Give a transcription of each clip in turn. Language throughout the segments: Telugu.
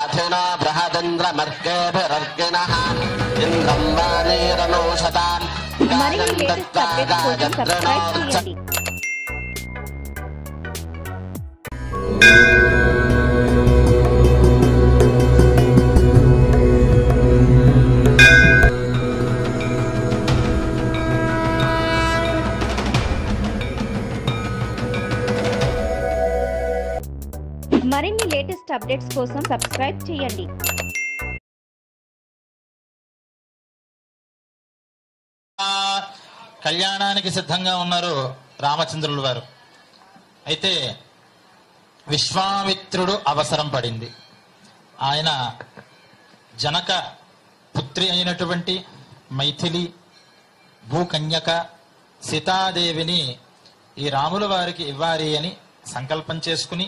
అథినో బృహదింద్రమర్గేభిరర్గిణః ఇంద్రం వానీరనోషతాం మరిన్ని లేటెస్ట్ అప్డేట్స్ కోసం సబ్స్క్రైబ్ చేయండి. మరిన్ని లేటెస్ట్ అప్డేట్స్ కోసం సబ్స్క్రైబ్ చేయండి. కళ్యాణానికి సిద్ధంగా ఉన్నారు రామచంద్రుల వారు. అయితే విశ్వామిత్రుడు అవసరం పడింది. ఆయన జనక పుత్రి అయినటువంటి మైథిలి భూకన్యక సీతాదేవిని ఈ రాముల వారికి ఇవ్వాలి అని సంకల్పం చేసుకుని,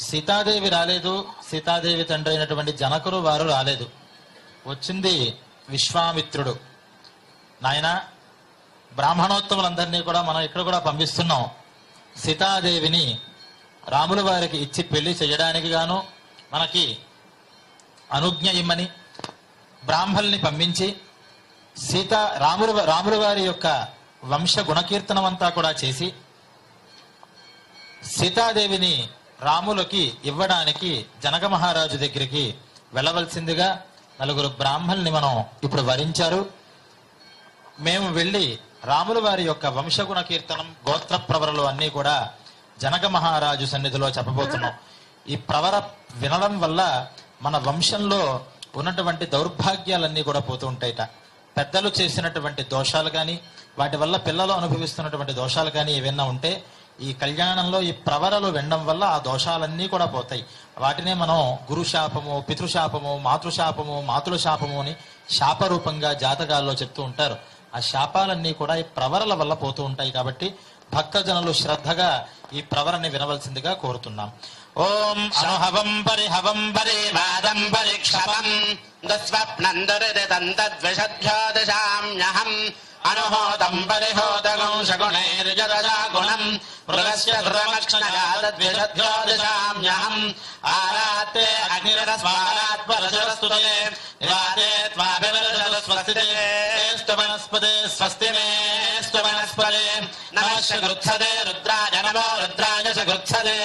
సీతాదేవి రాలేదు, సీతాదేవి తండ్రి అయినటువంటి జనకులు వారు రాలేదు. వచ్చింది విశ్వామిత్రుడు. నాయన, బ్రాహ్మణోత్తములందరినీ కూడా మనం ఇక్కడ కూడా పంపిస్తున్నాం. సీతాదేవిని రాముల వారికి ఇచ్చి పెళ్లి చేయడానికి గాను మనకి అనుజ్ఞ ఇమ్మని బ్రాహ్మల్ని పంపించి రాముల వారి యొక్క వంశ గుణకీర్తనం అంతా కూడా చేసి సీతాదేవిని రాములకి ఇవ్వడానికి జనక మహారాజు దగ్గరికి వెళ్ళవలసిందిగా నలుగురు బ్రాహ్మల్ని మనం ఇప్పుడు వరించారు. మేము వెళ్ళి రాముల వారి యొక్క వంశగుణ కీర్తనం గోత్ర ప్రవరలు అన్నీ కూడా జనక మహారాజు సన్నిధిలో చెప్పబోతున్నాం. ఈ ప్రవర వినడం వల్ల మన వంశంలో ఉన్నటువంటి దౌర్భాగ్యాలన్నీ కూడా పోతూ ఉంటాయిట. పెద్దలు చేసినటువంటి దోషాలు కానీ, వాటి వల్ల పిల్లలు అనుభవిస్తున్నటువంటి దోషాలు కానీ ఏవైనా ఉంటే ఈ కళ్యాణంలో ఈ ప్రవరలు వినడం వల్ల ఆ దోషాలన్నీ కూడా పోతాయి. వాటినే మనం గురుశాపము, పితృశాపము, మాతృశాపము, మాతృల శాపము అని శాపరూపంగా జాతకాల్లో చెప్తూ ఉంటారు. ఆ శాపాలన్నీ కూడా ఈ ప్రవరల వల్ల పోతూ ఉంటాయి. కాబట్టి భక్తజనులు శ్రద్ధగా ఈ ప్రవరని వినవలసిందిగా కోరుతున్నాం. ఓం అనుహవం పరిహవం పరివాదం పరిక్షపం దస్వప్నం దురితంతద్విషద్భ్యోదశామ్యహం అనుహోదం పరిహోదగం శగుణైర్జదజాగుణం మృగస్య ధృతమక్షణగాదద్విషద్భ్యోదశామ్యహం ఆరాతే అగ్నిరస్వారాత్పరశరస్తుతే నివాతే త్వాభివరజలస్వస్తితే స్తవనస్పతే స్వస్తి మే స్తవనస్పతే నమః శృత్సదే రుద్రాయ నమో రుద్రాయ శృత్సదే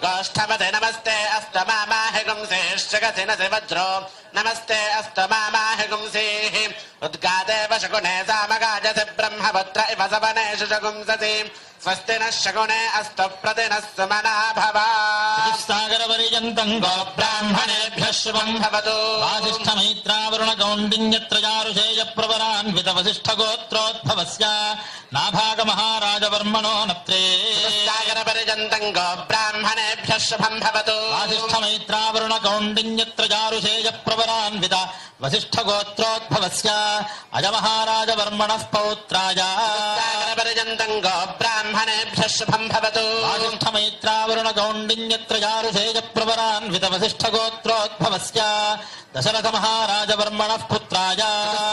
గోష్ఠమతే నమస్తే అస్తమామాహి గుంసేశ్చగతిన వజ్రో నమస్తే అస్తమామాహి గుంసేః ఉద్గాదేవ శకునే సామగాజసి బ్రహ్మపుత్ర ఇవ సవనేషు శగుంససి స్వస్తి నః శకునే అస్తు ప్రతినః సుమనా భవ. సాగరపర్యంతం గోబ్రాహ్మణేభ్యః శుభం భవతు. వాసిష్ఠమైత్రావరుణ కౌండిన్యత్రయారుషేయ ప్రవరాన్విత వసిష్ఠ గోత్రోద్భవస్య నాభాగ మహారాజవర్మణో నత్రే. సాగరపర్యంతం గోబ్రాహ్మణేభ్యః శుభం భవతు. వాసిష్ఠమైత్రావరుణ కౌండిన్యత్రయారుషేయ ప్రవరాన్విత వసిష్ఠ గోత్రోద్భవస్య అజమహారాజవర్మణః పౌత్రాయ. సాగరపర్యంతం గోబ్రాహ్మణేభ్యః శుభం భవతు. వాసిష్ఠమైత్రావరుణ కౌండిన్యత్రయారుషేయ ప్రవరాన్విత వసిష్ఠ గోత్రోద్భవస్య దశరథ మహారాజవర్మణః పుత్రాయ.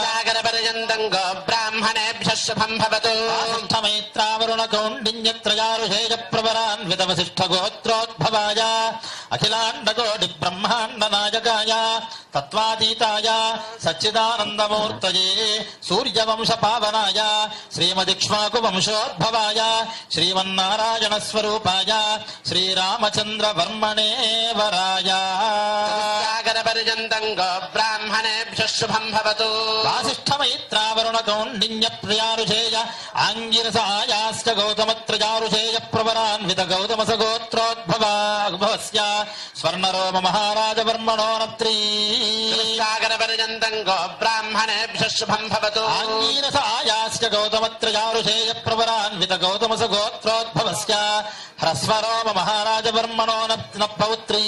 సాగరపర్యంతం గోబ్రాహ్మణేభ్యః శుభం భవతు. వాసిష్ఠమైత్రావరుణ కౌండిన్యత్రయారుషేయ ప్రవరాన్విత వసిష్ఠ గోత్రోద్భవాయ అఖిలాండకోటి బ్రహ్మాండ నాయకాయ తత్వాతీతాయ సచ్చిదానందమూర్తయే సూర్యవంశ పావనాయ శ్రీమదిక్ష్వాకు వంశోద్భవాయ శ్రీమన్నారాయణ స్వరూపాయ శ్రీరామచంద్ర వర్మణే వరాయ. సాగరపర్యంతం గోబ్రాహ్మణేభ్యః శుభం భవతు. వాసిష్ఠమైత్రావరుణ కౌండిన్యత్రయారుషేయ ఆంగిరసాయాశ్చ గౌతమత్రయారుషేయ ప్రవరాన్విత గౌతమస గోత్రోద్భవస్య స్వర్ణరోమ మహారాజవర్మణో నత్రీ. సాగరపర్యంతం గోబ్రాహ్మణేభ్యః శుభం భవతు. ఆంగిరసాయాశ్చ గౌతమత్రయారుషేయ ప్రవరాన్విత గౌతమస గోత్రోద్భవస్య హ్రస్వరోమ మహారాజవర్మణో పౌత్రీ.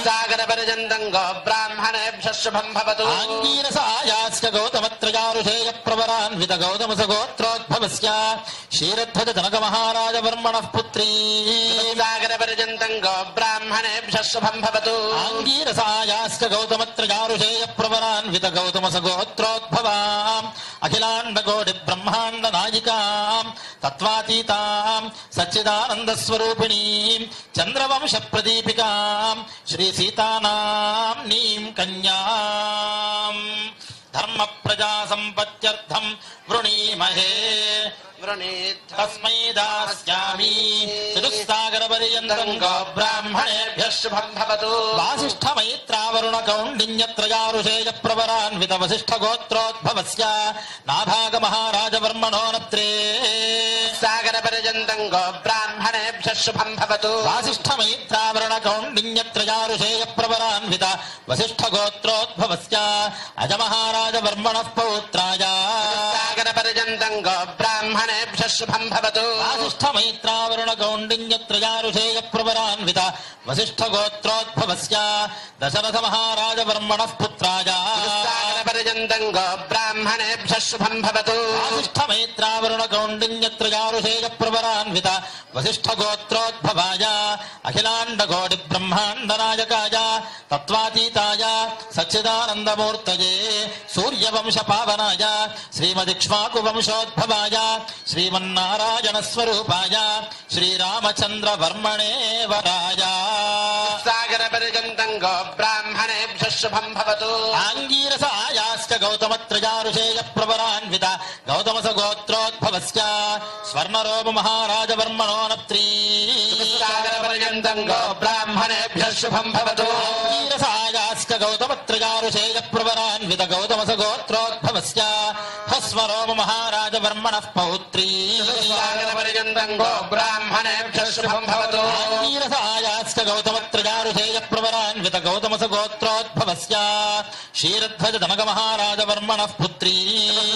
సాగరపర్యంతం గోబ్రాహ్మణేభ్యః శుభం భవతు. ఆంగిరసాయాశ్చ గౌతమత్రయారుషేయ ప్రవరాన్విత గౌతమస గోత్రోద్భవస్య క్షీరధ్వజ జనక మహారాజవర్మణః పుత్రీ. సాగరపర్యంతం గోబ్రాహ్మణేభ్యః శుభం భవతు. ఆంగిరసాయాశ్చ గౌతమత్రయారుషేయ ప్రవరాన్విత గౌతమస గోత్రోద్భవా అఖిలాండ కోటి బ్రహ్మాండ నాయికాం తత్వాతీతాం సచ్చిదానంద స్వరూపిణీం చంద్రవంశ ప్రదీపికాం శ్రీ సీతానాం నీం కన్యాం ధర్మ ప్రజా సంపత్త్యర్థం వృణీమహే తస్మై దాస్యామి చతుస్సాగర పర్యంతం గో బ్రాహ్మణేభ్యః శుభం భవతు. వాసిష్ఠ మైత్రావరుణ కౌండిన్యత్రయారుషేయ ప్రవరాన్విత వసిష్ఠ గోత్రోద్భవస్య నాభాగ మహారాజవర్మణో నత్రే సాగర పర్యంతం గో బ్రాహ్మణేభ్యః శుభం భవతు. వాసిష్ఠ మైత్రావరుణ కౌండిన్యత్రయారుషేయ ప్రవరాన్విత వసిష్ఠ గోత్రోద్భవస్య అజ మహారాజవర్మణః పౌత్రాయ సాగర పర్యంతం గో బ్రాహ్మణేభ్యః శుభం భవతు. వాసిష్ఠ మైత్రావరుణ కౌండిన్యత్రయారుషేయ ప్రవరాన్విత వసిష్ఠ గోత్రోద్భవస్య దశరథ మహారాజవర్మణః పుత్రాయ సాగర పర్యంతం గో బ్రాహ్మణేభ్యః శుభం భవతు. వాసిష్ఠ మైత్రావరుణ కౌండిన్యత్రయారుషేయ ప్రవరాన్విత వసిష్ఠ గోత్రోద్భవాయ అఖిలాండ కోటి బ్రహ్మాండ నాయకాయ తత్వాతీతాయ సచ్చిదానందమూర్తయే సూర్యవంశ పావనాయ శ్రీమదిక్ష్వాకు వంశోద్భవాయ శ్రీమన్నారాయణ స్వరూపాయ శ్రీరామచంద్ర వర్మణే వరాయ సాగర పర్యంతం గో బ్రాహ్మణేభ్యః శుభం భవతు. ఆంగీరసాయాశ్చ గౌతమత్రయారుషేయ ప్రవరాన్విత గౌతమస గోత్రోద్భవస్య స్వర్ణరోమ మహారాజవర్మణో నత్రీ సాగర పర్యంతం గో బ్రాహ్మణేభ్యః శుభం భవతు. ఆంగీరసాయాశ్చ గౌతమత్రయారుషేయ ప్రవరాన్విత గౌతమస గోత్రోద్భవస్య హస్వరోమ మహారాజవర్మణః పౌత్రీ సాగర పర్యంతం గో బ్రాహ్మణేభ్యః శుభం భవతు. ఆంగీరసాయాశ్చ గౌతమత్రయారుషేయ ప్రవరాన్విత గౌతమస గోత్రోద్భవస్య క్షీరధ్వజ జనక మహారాజవర్మణః పుత్రీ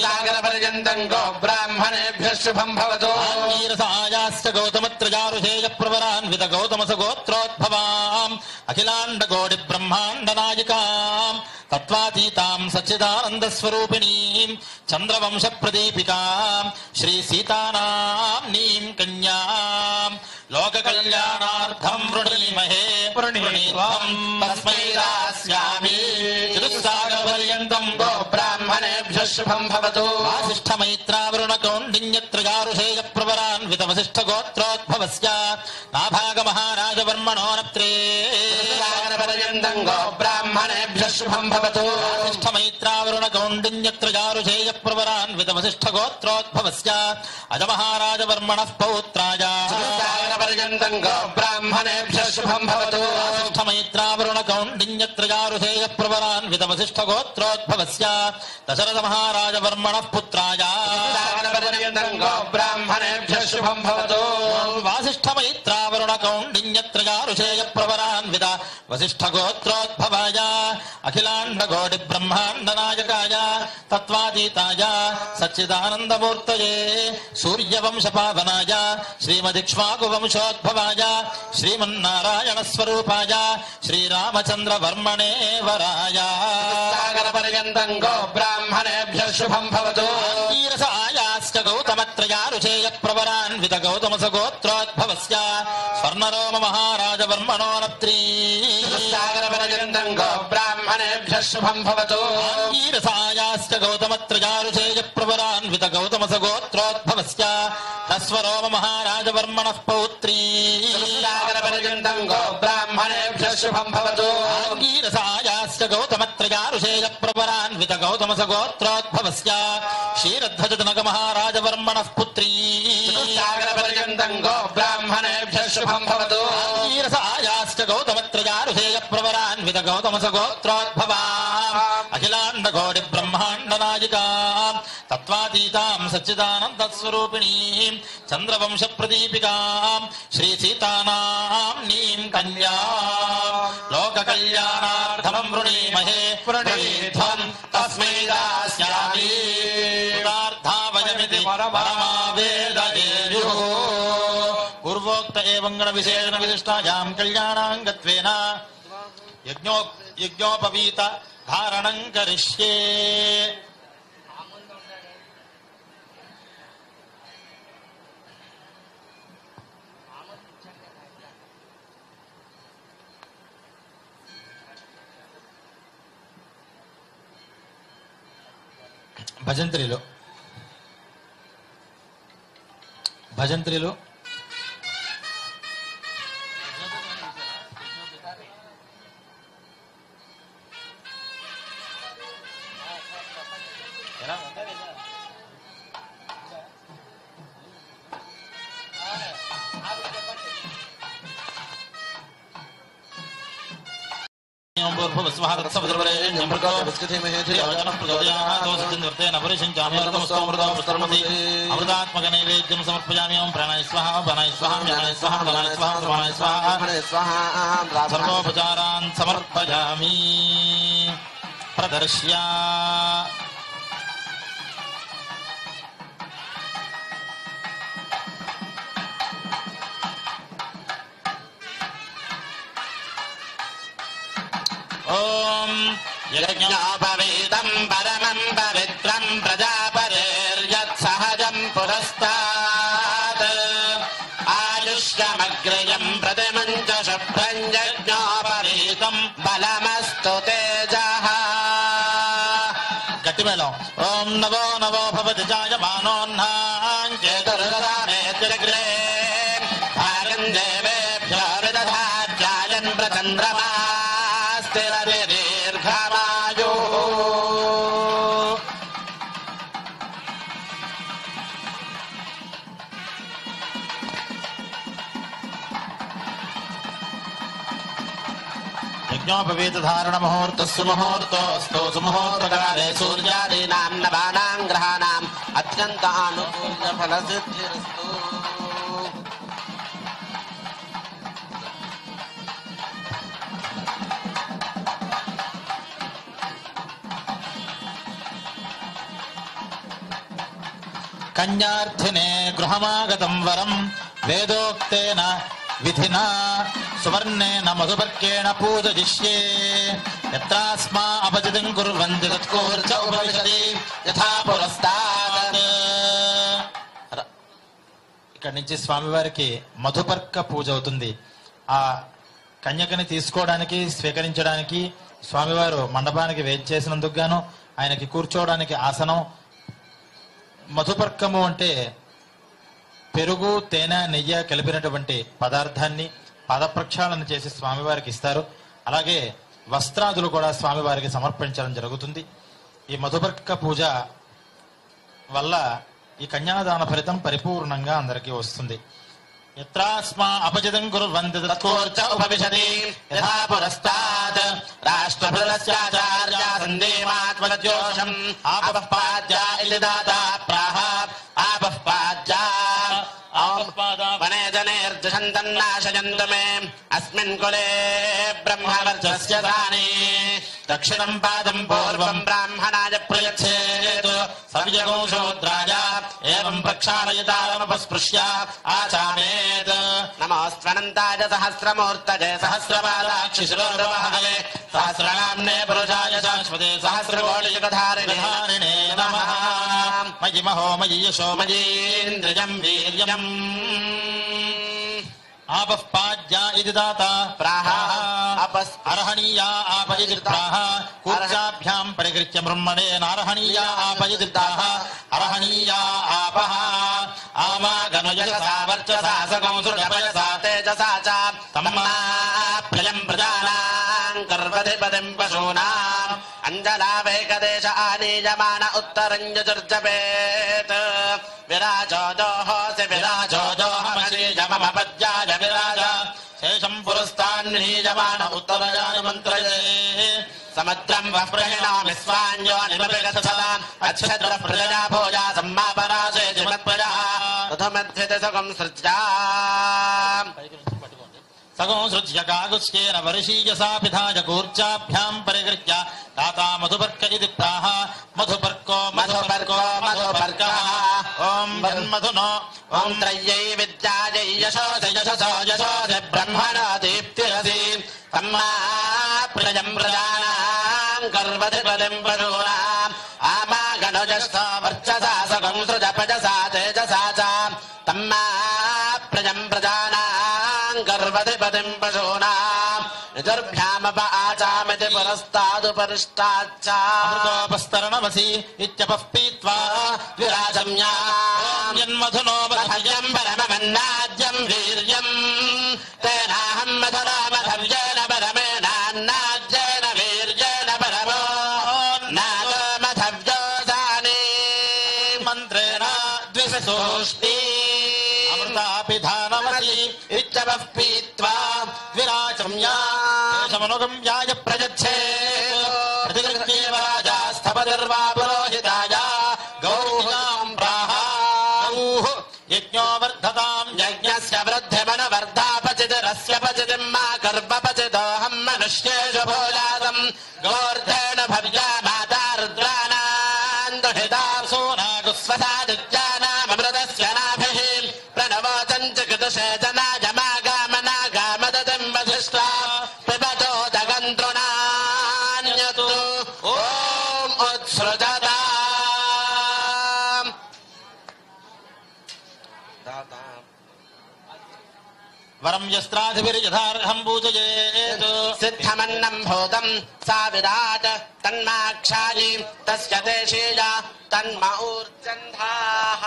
సాగర పర్యంతం గో బ్రాహ్మణేభ్యః శుభం భవతు. ఆంగీరసాయాశ్చ గౌతమత్రయారుషేయ ప్రవరాన్విత గౌతమస గోత్రోద్భవాం అఖిలాండ కోటి బ్రహ్మాండ నాయికాం తత్వాతీతాం సచ్చిదానంద స్వరూపిణీం చంద్రవంశ ప్రదీపికాం శ్రీ సీతానాం నీం కన్యాం లోక కళ్యాణార్థం వృణీమహే వృణీత్వం తస్మై దాస్యామి చతుస్సాగర పర్యంతం గో బ్రాహ్మణేభ్యః శుభం భవతు. వాసిష్ఠ మైత్రావరుణ కౌండిన్యత్రయారుషేయ ప్రవరాన్విత వసిష్ఠ గోత్రోద్భవస్య నాభాగ మహారాజవర్మణో నత్రే సాగర పర్యంతం గో బ్రాహ్మణేభ్యః శుభం భవతు. వాసిష్ఠ మైత్రావరుణ కౌండిన్యత్రయారుషేయ ప్రవరాన్విత వసిష్ఠ గోత్రోద్భవస్య అజ మహారాజవర్మణః పౌత్రాయ సాగర పర్యంతం గో బ్రాహ్మణేభ్యః శుభం భవతు. వాసిష్ఠ మైత్రావరుణ కౌండిన్యత్రయారుషేయ ప్రవరాన్విత వసిష్ఠ గోత్రోద్భవస్య దశరథ మహారాజవర్మణః పుత్రాయ సాగర పర్యంతం గో బ్రాహ్మణేభ్యః శుభం భవతు. వాసిష్ఠ మైత్రావరుణ కౌండిన్యత్రయారుషేయ ప్రవరాన్విత వసిష్ఠ గోత్రోద్భవాయ అఖిలాండ కోటి బ్రహ్మాండ నాయకాయ తత్వాతీతాయ సచ్చిదానందమూర్తయే సూర్యవంశ పావనాయ శ్రీమదిక్ష్వాకు వంశోద్భవాయ శ్రీమన్నారాయణ స్వరూపాయ శ్రీరామచంద్ర వర్మణే వరాయ సాగర పర్యంతం గో బ్రాహ్మణేభ్యః శుభం భవతు. ఆయాశ్చ గౌతమత్రయారుషేయ ప్రవరాన్విత గౌతమస గోత్రోద్భవస్య స్వర్ణరోమ మహారాజవర్మణో నత్రీ సాగర పర్యంతం గో బ్రాహ్మణేభ్యః శుభం భవతు. ఆయాశ్చ గౌతమత్రయారుషేయ ప్రవరాన్విత గౌతమస గోత్రోద్భవస్య హస్వరోమ మహారాజవర్మణః పౌత్రీ సాగర పర్యంతం గో బ్రాహ్మణేభ్యః శుభం భవతు. ఆయాశ్చ గౌతమత్రయారుషేయ ప్రవరాన్విత గౌతమస గోత్రోద్భవస్య క్షీరధ్వజ జనక మహారాజవర్మణః పుత్రీ సాగర పర్యంతం గో బ్రాహ్మణేభ్యః శుభం భవతు. ఆయాశ్చ గౌతమత్రయారుషేయ ప్రవరాన్విత గౌతమస గోత్రోద్భవాం అఖిలాండ కోటి బ్రహ్మాండ నాయికాం తత్వాతీతాం సచ్చిదానంద స్వరూపిణీం చంద్రవంశ ప్రదీపికాం శ్రీ సీతానాం నీం కన్యాం లోక కళ్యాణార్థం వృణీమహే వృణీధ్వం తస్మై దాస్యామి కృతార్థావయమితి పరమావేదయేయుః పూర్వోక్త ఏవం గణ విశేషణ విశిష్టాయాం కళ్యాణాంగత్వేన యజ్ఞోపవీత ధారణం కరిష్యే. భజంత్రిలో భజంత్రిలు అమృతాత్మక నైవేద్యం సమర్పయామి. ఓం ప్రాణాయ స్వాహ ప్రాణాయ స్వాహ జ్ఞానాయ స్వాహ ప్రాణాయ స్వాహ ప్రాణాయ స్వాహ సర్వోపచారాన్ సమర్పయామి. ప్రదర్శ్య ఓం యజ్ఞోపవీతం పరమం పవిత్రం ప్రజాపరేర్యత్సహజం పురస్తాత్ ఆయుష్యమగ్రయం ప్రతిమం చ శుభ్రం యజ్ఞోపవీతం బలమస్తు తేజః. గట్టి మేళం. ఓం నవో నవో భవతి జాయమానోన్హాంచేతుర్గదామేత్యగ్రే భాగం దేవేభ్యో విదధాజ్యాయన్ ప్రచంద్రమా దీర్ఘమాయు. యజ్ఞోపవీత ధారణ ముహూర్తస్సు ముహూర్తోస్తు సుముహూర్తకాలే సూర్యాదీనాం నవానాం గ్రహాణాం అత్యంత అనుకూల్య ఫలసిద్ధిరస్తు. కన్యార్థినే గృహమాగతం వరం వేదోక్తేన విధినా సువర్ణేన మధుపర్కేణ పూజయిష్యే. యత్రాస్మా అపజితం కుర్వంతి తత్కూర్చ ఉపవిశతి యథా పురస్తాత్. ఇక్కడి నుంచి స్వామివారికి మధుపర్క పూజ అవుతుంది. ఆ కన్యకని తీసుకోవడానికి స్వీకరించడానికి స్వామివారు మండపానికి వేంచేసినందుకు గాను ఆయనకి కూర్చోవడానికి ఆసనం. మధుపర్కము అంటే పెరుగు తేనె నెయ్యి కలిపినటువంటి పదార్థాన్ని పాదప్రక్షాళన చేసి స్వామివారికి ఇస్తారు. అలాగే వస్త్రాదులు కూడా స్వామివారికి సమర్పించడం జరుగుతుంది. ఈ మధుపర్క పూజ వల్ల ఈ కన్యాదాన ఫలితం పరిపూర్ణంగా అందరికీ వస్తుంది. యత్రాస్మా అపజితం కుర్వంతి తత్కూర్చ ఉపవిశతి యథా పురస్తాత్. రాష్ట్రభృతస్యాచార్యా సందేమాత్మజోషం ఆపః పాద్యా ఇతి దాతా ప్రాహ ఆపః పాద్యా వనే జనేర్జషంతన్నాశయంతు మే అస్మిన్ కులే బ్రహ్మవర్చస్య దానే. దక్షిణం పాదం పూర్వం బ్రాహ్మణాయ ప్రయచ్ఛేత్ సవిజగో శూద్రాయ ఏవం ప్రక్షాళయితారముపస్పృశ్య ఆచామేత్. నమోస్త్వనంతాయ సహస్రమూర్తయే సహస్రపాదాక్షి శిరోర్వహే సహస్రనామ్నే పురుషాయ శాశ్వతే సహస్రకోటియుగధారిణే నమః. మయి మహో మయి యశో మయీంద్రియం వీర్యం ఆపః పాద్యా ఇతి దాతా ప్రాహ అర్హణీయా ఆప ఇతి ప్రాహ. కూర్చాభ్యాం పరిగృహ్య బ్రహ్మణే నార్హణీయా ఆప ఇతి ప్రాహ అర్హణీయా ఆపః. ఆమాగనుయసా వర్చసా సకంసుజపయసా తేజసా చ తమ్మాప్రయం ప్రజానాం కర్వధిపతిం పశూనాం అంజలావేకదేశ ఆనీయమాన ఉత్తరం యజుర్జపేత్. విరాజో దోహోసి విరాజో దోహమశీజమపద్యాయ విరాజ శేషం పురస్తాన్నియమాన ఉత్తరయాని మంత్రయే. సముద్రం వః ప్రహిణామి స్వాన్యో నిమపిగతసలాం అచ్ఛద్ర ప్రజయా భోజా సమ్మాపరాశే జిమత్ప్రజః రథమధ్యతే సగం సృజ్యా. సగం సృజ్య కాగుష్యేన వర్షీయసా పిధాయ కూర్చాభ్యాం పరిగృహ్య తాతా మధుపర్క ఇది ప్రాహ. మధుపర్కో మధుపర్కో మధుపర్కః. ఓం మధునో ఓం త్రయ్యై విద్యాయై యశోసి యశసో యశోసి బ్రహ్మణో దీప్తిరసి తమ్మా ప్రజం ప్రజానాం కర్వధిపతిం పశూనాం ఆమాగనుజస్తో వర్చసా సగం సృజ పజసా తేజసా చ తమ్మా ప్రజం ప్రజానాం కర్వధిపతిం పశూనాం నిజర్భ్యామప ఆచామ శ్రీరామమితి పురస్తాదుపరిష్టాచ్చ అమృతోపస్తరణమసి ఇత్యపః పీత్వా విరాజమ్యా యన్మధునో మధవ్యం పరమమన్నాద్యం వీర్యం తేనాహం మధురామధవ్యేన పరమేణాన్నాద్యేన వీర్యేన పరమో నాదో మధవ్యోదానే మంత్రేణ ద్విషసోష్టి అమృతాపిధానమసి ఇత్యపః పీత్వా విరాజమ్యా దేశమనుగమ్యాయ ప్రజచ్ఛేత్ ప్రతిగృహ్యేవ రాజాస్థపతిర్వా పురోహితాయ గౌః ప్రాహ యజ్ఞో వర్ధతాం యజ్ఞస్య వృద్ధిమనువర్ధాపచితిరస్య పచితిం మా కర్మపచిదోహం మనుష్యేషు భూజాతం గోర్ధేణ భవ్యా మాతా రుద్రాణాం దుహితా సోనాగుస్వసాదిత్యానామృతస్య నాభిః ప్రణవోచం చ కృతశేచనాయ మాగామనాగామదతిం వధిష్ఠా పిబతో దగంతృణాన్యతు ఓం ఉత్సృజతాం వరం యస్త్రాధిభిర్యథార్హం పూజయేత్ సిద్ధమన్నం భూతం సా విరాట్ తన్మాక్షాయి తస్య దేశీయ తన్మ ఊర్జంధాః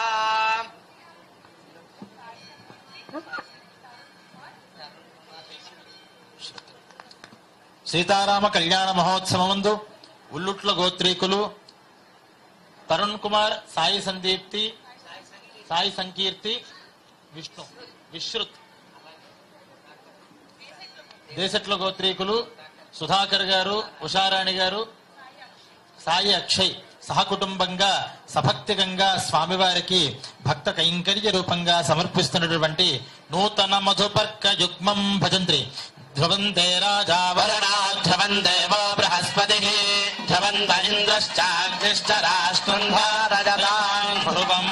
సీతారామ కళ్యాణ మహోత్సవమందు ఉల్లుట్ల గోత్రీకులు తరుణ్ కుమార్, సాయి సందీప్తి, సాయి సంకీర్తి, విశ్రుత్ దేశట్ల గోత్రీకులు సుధాకర్ గారు, ఉషారాణి గారు, సాయి అక్షయ్ సహకుటుంబంగా సభక్తికంగా స్వామివారికి భక్త కైంకర్య రూపంగా సమర్పిస్తున్నటువంటి నూతన మధుపర్క యుగ్మం భజంత్రి ధ్రువంతే రాజావరణా ధ్రువంతే వో బృహస్పతిః ధ్రువంత ఇంద్రశ్చాగ్నిశ్చ రాష్ట్రం భారజతాం ధ్రువం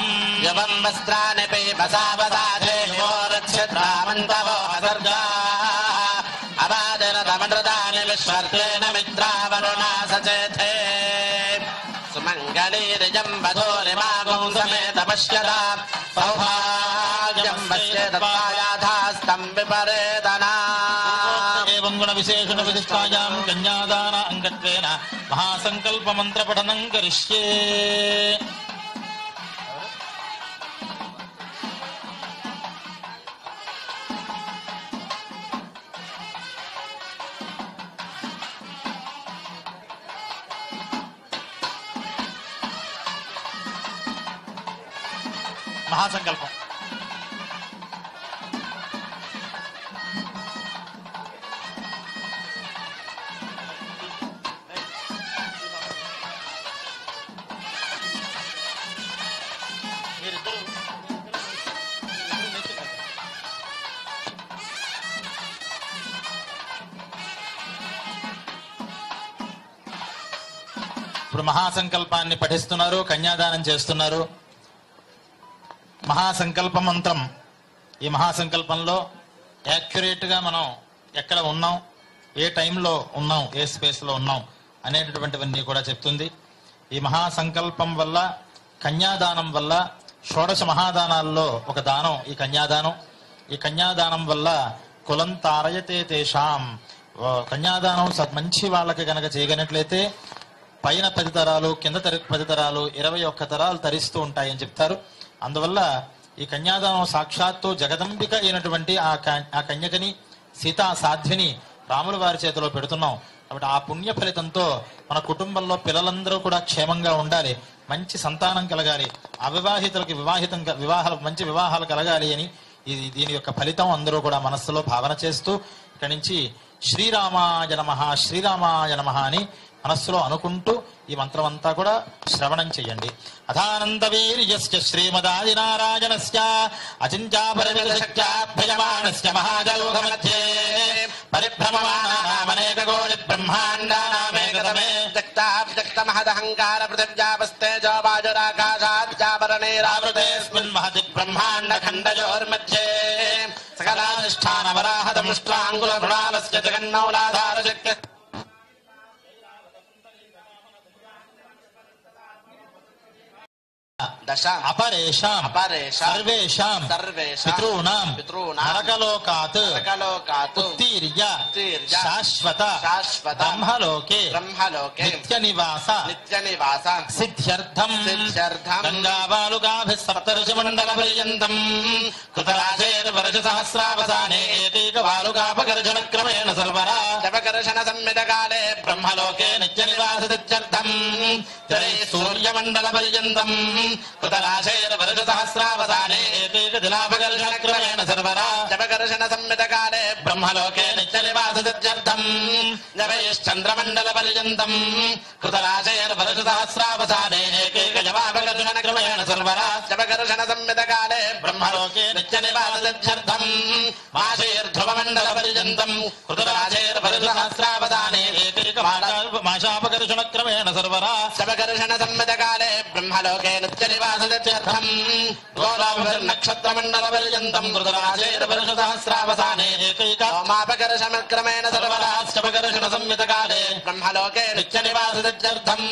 యవం వస్త్రాని పీపసావసాధేయోరక్షత్రామంతవో అసర్గాః అవాదిరతమృతాని విశ్వర్తేన మిత్రావరుణా సచేతే సుమంగళీరిజం వధూరిమాగం సమేత పశ్యతా సౌభాగ్యం పశ్యేతత్వాయాథాస్తం విపరేతనా ఏవం గుణ విశేషణ విశిష్టాయాం కన్యాదాన అంగత్వేన మహాసంకల్ప మంత్ర పఠనం కరిష్యే. మహాసంకల్పం ఇప్పుడు మహాసంకల్పాన్ని పఠిస్తున్నారు, కన్యాదానం చేస్తున్నారు. మహాసంకల్ప మంత్రం, ఈ మహాసంకల్పంలో యాక్యురేట్ గా మనం ఎక్కడ ఉన్నాం, ఏ టైంలో ఉన్నాం, ఏ స్పేస్ లో ఉన్నాం అనేటటువంటివన్నీ కూడా చెప్తుంది. ఈ మహాసంకల్పం వల్ల, కన్యాదానం వల్ల, షోడశ మహాదానాల్లో ఒక దానం ఈ కన్యాదానం. ఈ కన్యాదానం వల్ల కులం తారయతే తేషాం, కన్యాదానం మంచి వాళ్ళకి గనక చేయగలిగినట్లయితే పైన 10 తరాలు, కింద 10 తరాలు, 21 తరాలు తరిస్తూ ఉంటాయని చెప్తారు. అందువల్ల ఈ కన్యాదానం సాక్షాత్తు జగదంబిక అయినటువంటి ఆ కన్యకని, సీతా సాధ్విని రాముల వారి చేతిలో పెడుతున్నాం. కాబట్టి ఆ పుణ్య ఫలితంతో మన కుటుంబంలో పిల్లలందరూ కూడా క్షేమంగా ఉండాలి, మంచి సంతానం కలగాలి, అవివాహితులకి మంచి వివాహాలు కలగాలి అని దీని యొక్క ఫలితం అందరూ కూడా మనస్సులో భావన చేస్తూ ఇక్కడి నుంచి శ్రీరామాయ నమః, శ్రీరామాయ నమః అని మనస్సులో అనుకుంటూ ఈ మంత్రం అంతా కూడా శ్రవణం చెయ్యండి. అథానంద వీర్యస్య శ్రీమదాదినారాయణస్య అచింత్యాపరిమితశక్త్యాభ్యయమానస్య మహాజౌఘమధ్యే పరిభ్రమమాణానామనేక కోటి బ్రహ్మాండానామేకతమే దక్తాబ్దక్తమహదహంకార పృథివ్యాపస్తేజో వాజురాకాశాద్యాపరణైరావృతేస్మిన్ మహతి బ్రహ్మాండ ఖండయోర్मध्ये సకలాధిష్టాన వరాహదముష్ట్రాంగుల గుణాలస్య జగన్నౌలాధార శక్తి దశాం అపరేషాం సర్వేషాం పితॄణాం నరకలోకాత్ ఉత్తీర్య శాశ్వత బ్రహ్మలోకే నిత్య నివాస సిద్ధ్యర్థం గంగాబాలుకాభిః సప్తర్షి మండల పర్యంతం కృతరాజేర్వర్ష సహస్రావసానే ఏకైక బాలుకాపకర్షణ క్రమేణ సర్వరా జపకర్షణ సంమిత కాలే బ్రహ్మలోకే నిత్య నివాస సిద్ధ్యర్థం సూర్యమండల పర్యంతం కృతరాజేర్వర్ష సహస్రావసానే ఏకైక దిలాపకర్షణ క్రమేణ సర్వరా జపకర్షణ సంమిత కాలే బ్రహ్మలోకే నిత్య నివాస సిద్ధ్యర్థం జపైశ్చంద్రమండల పర్యంతం కృతరాజేర్వర్ష సహస్రావసానే ఏకైక జపాపకర్షణ క్రమేణ సర్వరా జపకర్షణ సంమిత కాలే బ్రహ్మలోకే నిత్య నివాస సిద్ధ్యర్థం మాశైర్ధ్రువమండల పర్యంతం కృతరాజేర్వర్ష సహస్రావసానే ఏకైక మాశాపకర్షణ క్రమేణ సర్వరా జపకర్షణ సంమిత కాలే బ్రహ్మలోకే నిత్య నివాస సిద్ధ్యర్థం నక్షత్రమండల పర్యంతం కృతరాజేర్వర్ష సహస్రావసానే ఏకైక మాపకర్షణ క్రమేణ సర్వరా జపకర్షణ సంమిత కాలే బ్రహ్మలోకే నిత్య నివాస సిద్ధ్యర్థం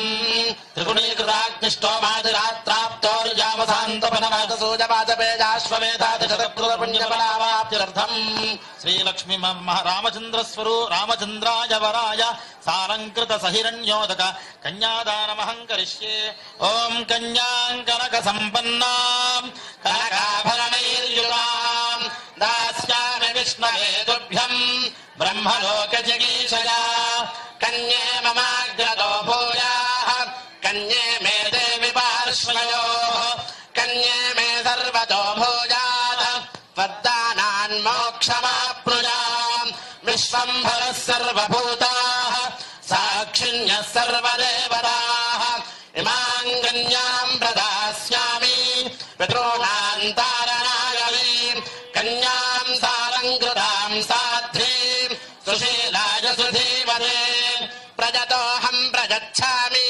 త్రిగుణీకృతాగ్నిష్టోమాదిరాత్రాప్తోర్యామసాంతపనవాసూజపాదపేజాశ్వమేధాదిశతపుణ్యఫలావాప్త్యర్థం శ్రీలక్ష్మీ రామచంద్రస్వరూ రామచంద్రాయ సాలంకృత సహిరణ్యోదక కన్యాదానమహం కరిష్యే. ఓం కన్యాం కనక సంపన్నాం కనకాభరణైర్యుతాం దాస్యామి విష్ణవే తుభ్యం బ్రహ్మలోక జగీషయా. కన్యే మమాగ్రతో భూయాః కన్యే మే దేవి పార్శ్వయోః కన్యే మే సర్వతో భూయాత్ వద్దానాన్ మోక్షమాప్నుయాం. విశ్వంభరः సర్వభూతాః సాక్షిణ్యः సర్వదేవతాః ఇమాం కన్యాం ప్రదాస్యామి పితॄణాం తారణాయలీం కన్యాం సాలంకృతాం సాధ్వీం సుశీలాయ సుధీమతే. ప్రజతోహం ప్రజచ్ఛామి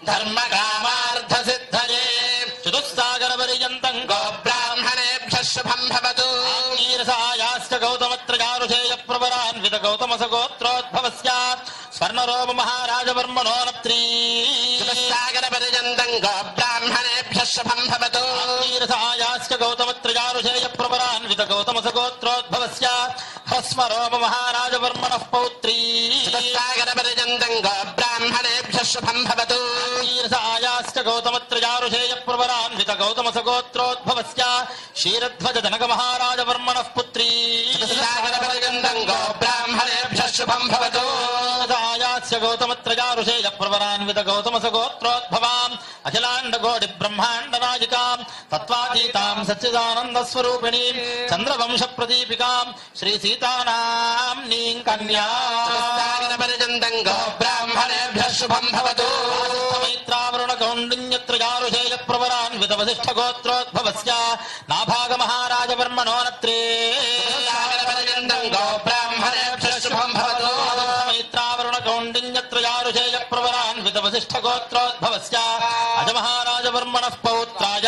ధర్మకామార్థ సిద్ధయే. చతుస్సాగర పర్యంతం గోబ్రాహ్మణేభ్యः శుభం భవతు. నీరసాయాశ్చ గౌతమత్రయారుషేయ ప్రవరాన్విత గౌతమస గోత్రోద్భవస్య స్వర్ణరోమ మహారాజవర్మణో నత్రీ. చతుస్సాగర పర్యంతం గోబ్రాహ్మణేభ్యः శుభం భవతు. నీరసాయాశ్చ గౌతమత్రయారుషేయ ప్రవరాన్విత గౌతమస గోత్రోద్భవస్య హ్రస్వరోమ మహారాజవర్మణః పౌత్రీ. చతుస్సాగర పర్యంతం గోబ్రాహ్మణేభ్యः శుభం భవతు. నీరసాయాశ్చ గౌతమత్రయారుషేయ ప్రవరాన్విత గౌతమస గోత్రోద్భవస్య క్షీరధ్వజ జనక మహారాజవర్మణః పుత్రీ. చతుస్సాగర పర్యంతం గోబ్రాహ్మణేభ్యः శుభం భవతు. నీరసాయాశ్చ గౌతమత్రయారుషేయ ప్రవరాన్విత గౌతమస గోత్రోద్భవాం అఖిలాండ కోటి బ్రహ్మాండ నాయికాం తత్వాతీతాం సచ్చిదానంద స్వరూపిణీం చంద్రవంశ ప్రదీపికాం శ్రీ సీతానాం నీం కన్యా. పర్యంతం గోబ్రాహ్మణేభ్యः శుభం భవతు. మైత్రావరుణ కౌండిన్యత్రయారుషేయ ప్రవరాన్విత వసిష్ఠ గోత్రోద్భవస్య నాభాగ మహారాజవర్మణో నత్రే. పర్యంతం గోబ్రాహ్మణేభ్యः శుభం భవతు. మైత్రావరుణ కౌండిన్యత్రయారుషేయ ప్రవరాన్విత వసిష్ఠ గోత్రోద్భవస్య అజమహారాజవర్మణః పౌత్రాయ.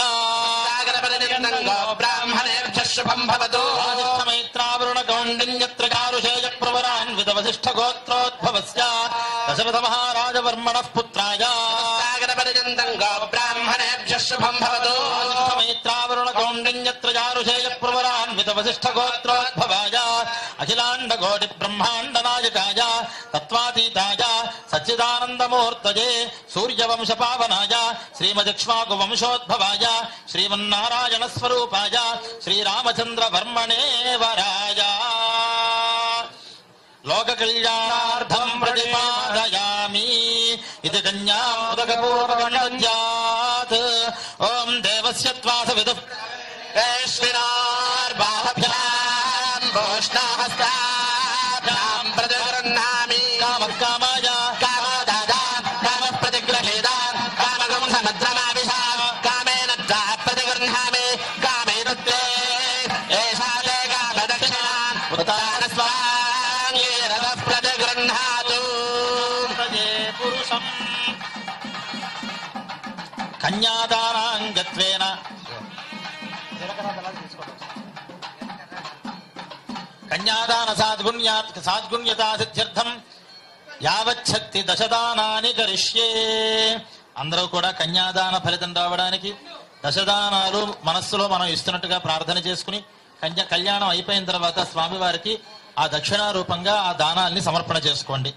పర్యంతం గోబ్రాహ్మణేభ్యः శుభం భవతు. మైత్రావరుణ కౌండిన్యత్రయారుషేయ ప్రవరాన్విత వసిష్ఠ గోత్రోద్భవస్య దశరథ మహారాజవర్మణః పుత్రాయ. పర్యంతం గోబ్రాహ్మణేభ్యः శుభం భవతు. మైత్రావరుణ కౌండిన్యత్రయారుషేయ ప్రవరాన్విత వసిష్ఠ గోత్రోద్భవాయ అఖిలాండ కోటి బ్రహ్మాండ నాయకాయ తత్వాతీతాయ సచ్చిదానందమూర్తయే సూర్యవంశ పావనాయ శ్రీమదిక్ష్వాకు వంశోద్భవాయ శ్రీమన్నారాయణ స్వరూపాయ శ్రీరామచంద్ర వర్మణే వరాయ లోక కళ్యాణార్థం ప్రతిపాదయామి ఇది కన్యాముదకపూర్వకణ్యాత్. ఓం దేవస్య త్వాస విదుః వేష్వినార్బాహభ్యాం భూష్ణహస్తాభ్యాం ప్రతిగృహ్ణామి కామకామాయ కామదాదా కామ ప్రతిగ్రహీదా కామగం సమద్రమావిషా కామేన త్వా ప్రతిగృహ్ణామి కామేన తే ఏషా తే కామదక్షిణాన్ ఉత్తాన స్వాంగీరథ ప్రతిగృహ్ణాతు. పురుషం కన్యాదానాంగత్వేన కన్యాదాన సాద్గుణ్యతా సిద్ధ్యర్థం యావచ్చక్తి దశదానాని కరిష్యే. అందరూ కూడా కన్యాదాన ఫలితం రావడానికి దశదానాలు మనస్సులో మనం ఇస్తున్నట్టుగా ప్రార్థన చేసుకుని కళ్యాణం అయిపోయిన తర్వాత స్వామివారికి ఆ దక్షిణారూపంగా ఆ దానాల్ని సమర్పణ చేసుకోండి.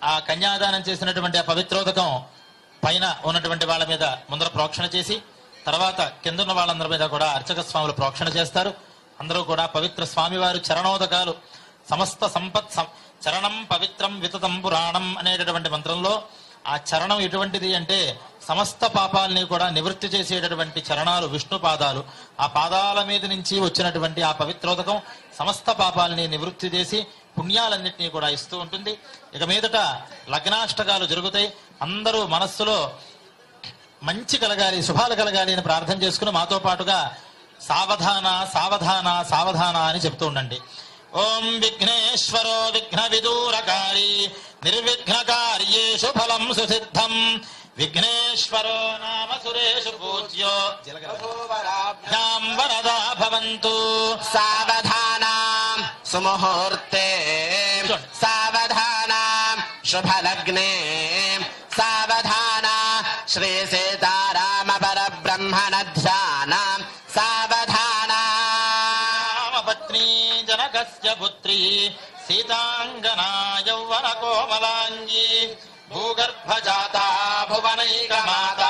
ఆ కన్యాదానం చేసినటువంటి ఆ పవిత్రోదకం పైన ఉన్నటువంటి వాళ్ళ మీద ముందర ప్రోక్షణ చేసి తర్వాత కిందున్న వాళ్ళందరి మీద కూడా అర్చక స్వాములు ప్రోక్షణ చేస్తారు. అందరూ కూడా పవిత్ర స్వామివారు చరణోదకాలు సమస్త సంపత్ చరణం పవిత్రం వితతం పురాణం అనేటటువంటి మంత్రంలో ఆ చరణం ఎటువంటిది అంటే సమస్త పాపాలని కూడా నివృత్తి చేసేటటువంటి చరణాలు విష్ణు పాదాలు. ఆ పాదాల మీద నుంచి వచ్చినటువంటి ఆ పవిత్రోదకం సమస్త పాపాలని నివృత్తి చేసి పుణ్యాలన్నింటినీ కూడా ఇస్తూ ఉంటుంది. ఇక మీదట లగ్నాష్టకాలు జరుగుతాయి. అందరూ మనస్సులో మంచి కలగాలి, శుభాలు కలగాలి అని ప్రార్థన చేసుకుని మాతో పాటుగా సావధాన సావధాన సావధాన అని చెప్తూ ఉండండి. ఓం విఘ్నేశ్వరో విఘ్న విదూరకారి నిర్విఘ్నకార్యేషు ఫలం సుసిద్ధం విఘ్నేశ్వరో నామ సురేషు పూజ్యో జలగరాభ్యాం వరదా భవంతు. సావధాన సుముహూర్తే సావధాన శుభలగ్నే సావధాన శ్రీ సీతారామ పరబ్రహ్మణ ధ్యాన సావధాన పత్ని జనకస్య పుత్రి సీతాంగనా యౌవన కోమలాంగి భూగర్భజాత భువనైకమాత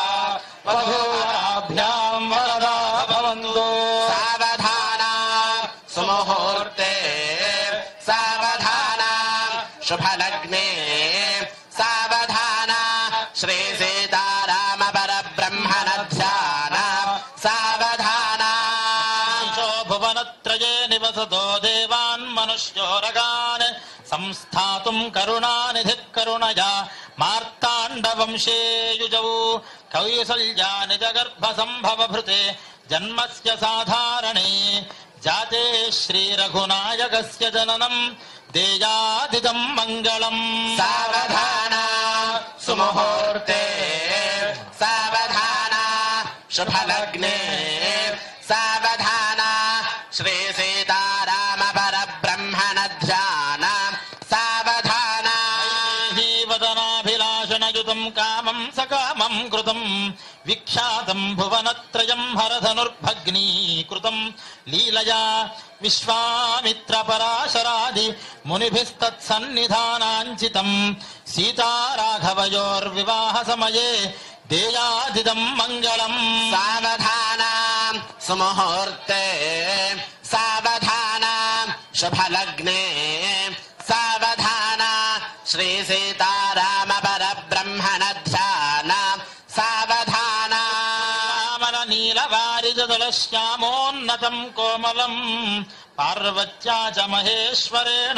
వధూరాభ్యాం వరదా భవంతు. సావధాన సుముహూర్తే సావధాన శుభలగ్నే సావధాన శ్రీ సీతారామ పరబ్రహ్మణ ధ్యాన సావధాన భువనత్రయే నివసతో దేవాన్ మనుష్యోరగాన్ సంస్థాతుం కరుణానిధి కరుణయా మార్తాండవంశే యుజౌ కౌసల్యా నిజగర్భ సంభవ భృతే జన్మస్య సాధారణే జాతే శ్రీ రఘునాయకస్య జననం దేయాదిదం మంగళం. సావధాన సుముహూర్తే సావధాన శుభలగ్నే సావధాన శ్రీ సీతారామ పరబ్రహ్మణ ధ్యాన సావధాన జీవదనాభిలాషణయుతం కామం సకామం కృతం విఖ్యాతం భువనత్రయం హరధనుర్భగ్నీకృతం లీలయా విశ్వామిత్ర పరాశరాది మునిభిస్తత్సన్నిధానాంచితం సీతారాఘవయోర్వివాహ సమయే దేయాదిదం మంగళం. సావధాన సుముహూర్తే సావధాన శుభలగ్నే సావధాన శ్రీ సీతారామ పరబ్రహ్మణ ధ్యాన సావధాన నీలవారిజదలశ్యామోన్నతం కోమలం పార్వత్యా చ మహేశ్వరేణ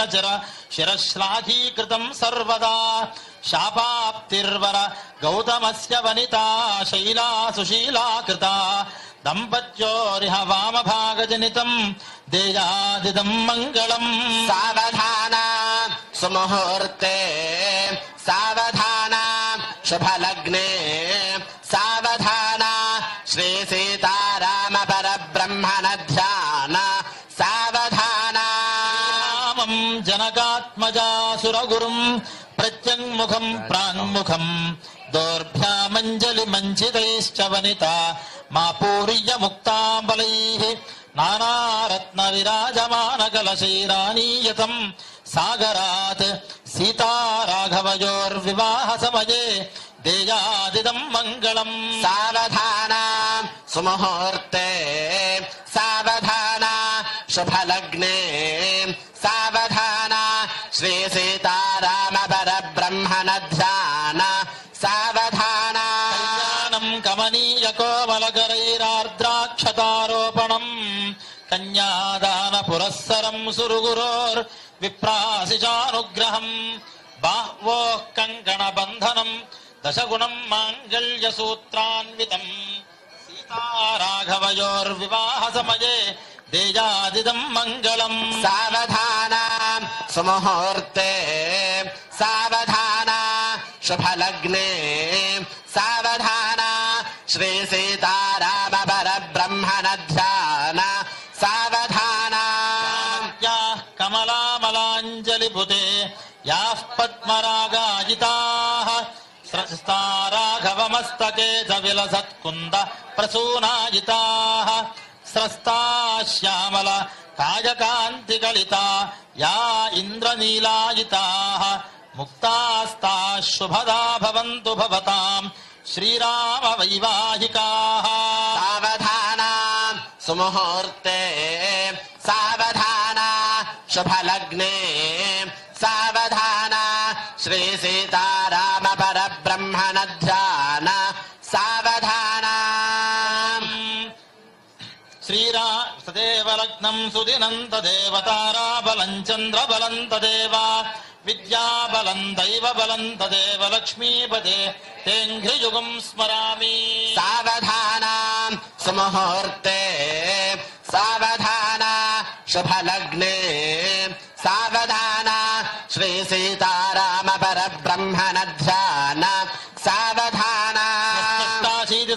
శిరశ్లాఘీకృతం సర్వదా శాపాప్తిర్వర గౌతమస్య వనితా శైలా సుశీలా కృతా దంపత్యోరిహ వామభాగజనితం దేయాదిదం మంగళం. సావధాన సుముహూర్తే సావధాన శుభలగ్నే సావధాన శ్రీ సీతారామ పరబ్రహ్మణ ధ్యాన సావధాన జనకాత్మజాసురగురుం ప్రత్యంగుఖం ప్రాంగుఖం దోర్భ్యామంజలి మంచితైశ్చ వనిత మా పూర్య ముక్తాంబలైః నానారత్న విరాజమాన కలశైరానీయతం సాగరాత్ సీతారాఘవయోర్వివాహ సమయే దేయాదిదం మంగళం. సావధాన సుముహూర్తే సావధాన శుభలగ్నే సావధాన శ్రీ సీతారామ పరబ్రహ్మణ ధ్యాన సావధాన కళ్యాణం కమనీయ కోమలకరైరార్ద్రాక్షతారోపణం కన్యాదాన పురస్సరం సురుగురోర్ విప్రాసిచానుగ్రహం బాహ్వోః కంకణ బంధనం దశగుణం మాంగళ్య సూత్రాన్వితం సీతారాఘవయోర్వివాహ సమయే దేయాదిదం మంగళం. సావధాన సుముహూర్తే సావధాన శుభలగ్నే సావధాన శ్రీ సీతారామ పరబ్రహ్మణ ధ్యాన సావధాన కమలామలాంజలిపుతే యాః పద్మరాగాజితాః స్రస్తారాఘవమస్తకే చ విలసత్కుంద ప్రసూనాయితాః స్రస్తా శ్యామల కాయకాంతికలితా యా ఇంద్రనీలాయితాః ముక్తాస్తా శుభదా భవంతు భవతాం శ్రీరామ వైవాహికాః. సావధాన సుముహూర్తే సావధాన శుభలగ్నే సావధాన శ్రీ సీతారామ పరబ్రహ్మణ ధ్యాన సావధాన. శ్రీరామ లగ్నం సుదినం తదేవ తారాబలం చంద్రబలం తదేవ విద్యాబలం దైవబలం తదేవ లక్ష్మీపదే తేంఘ్రియుగం స్మరామి. సావధాన సుముహూర్తే సావధాన శుభలగ్నే సావధాన శ్రీ సీతారామ పరబ్రహ్మణ ధ్యాన సావధాన.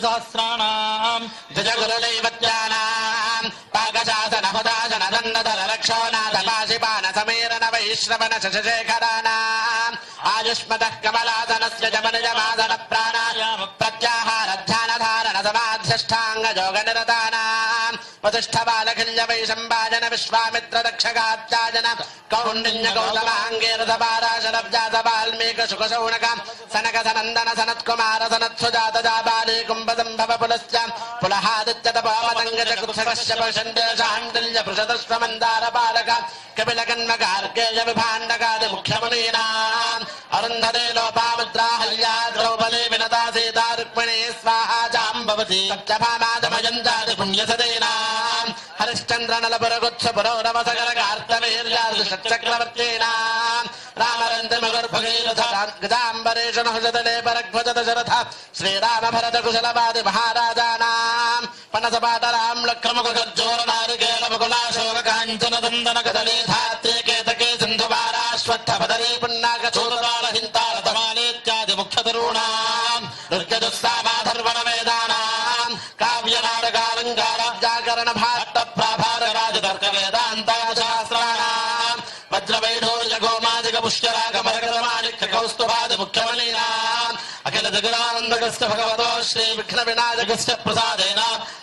సహస్రాణం జగగురుదైవత్యానాం పాకశాసన హుదాసన దండధర రక్షోనాథ పాశిపాన సమీరణ వైశ్రవణ శశేఖరాణాం ఆయుష్మతః కమలాసనస్య జమనిజమాసన ప్రాణాయామ ప్రత్యాహార ధ్యాన ధారణ సమాధ్యష్టాంగ యోగ నిరతానాం వసిష్ఠ బాలఖిల్య వైశంబాజన విశ్వామిత్ర దక్షగాత్యాజన కౌండిన్య గౌతమాంగేరథ పారాశరవ్యాస వాల్మీక శుకశౌనక సనక సనందన సనత్కుమార సనత్సుజాత జాబాలి కుంభసంభవ పులస్య పులహాదిత్య తపోమతంగ జగత్సకశ్యప షండేశాండిల్య పృషదశ్వమందార బాలక కపిల కన్మ కార్కేయ విభాండకాది ముఖ్యమునీనాం అరుంధతే లోపాముద్రాహల్యా ద్రౌపదీ వినతా సీతా రుక్మిణీ స్వాహా జాంబవతి సత్యభామాదమయంతాది పుణ్యసదేనాం హరిశ్చంద్ర నలపురగుత్స పురౌరవ సకల కార్తవీర్యాది షట్చక్రవర్తీనాం రామరంధ్రమగర్భగీరథ గజాంబరేషు నహుషతలే పరగ్భజత శరథ శ్రీరామ భరత కుశలవాది మహారాజానాం పనసపాటరాం లక్రముఖ గర్జోర నారికేల ముకులాశోక కాంచన దందన కదలీ ధాత్రే కేతకే సింధువారాశ్వత్థ పదరీ పున్నాక చూరతాళ హింతాళ తమాలేత్యాది ముఖ్యతరుణాం నృత్యదుస్సామాధర్వణ వేదానాం కావ్య నాటకాలంకార జాగరణ భాట్ట ప్రాభార రాజతర్క వేదాంత శాస్త్రాణాం వజ్రవైఢూర్య గోమాదిక పుష్కరాగ మరకత మాణిక్య కౌస్తుభాది ముఖ్యమలీనాం అఖిల జగదానందకస్య భగవతో శ్రీ విఘ్న వినాయకస్య ప్రసాదేన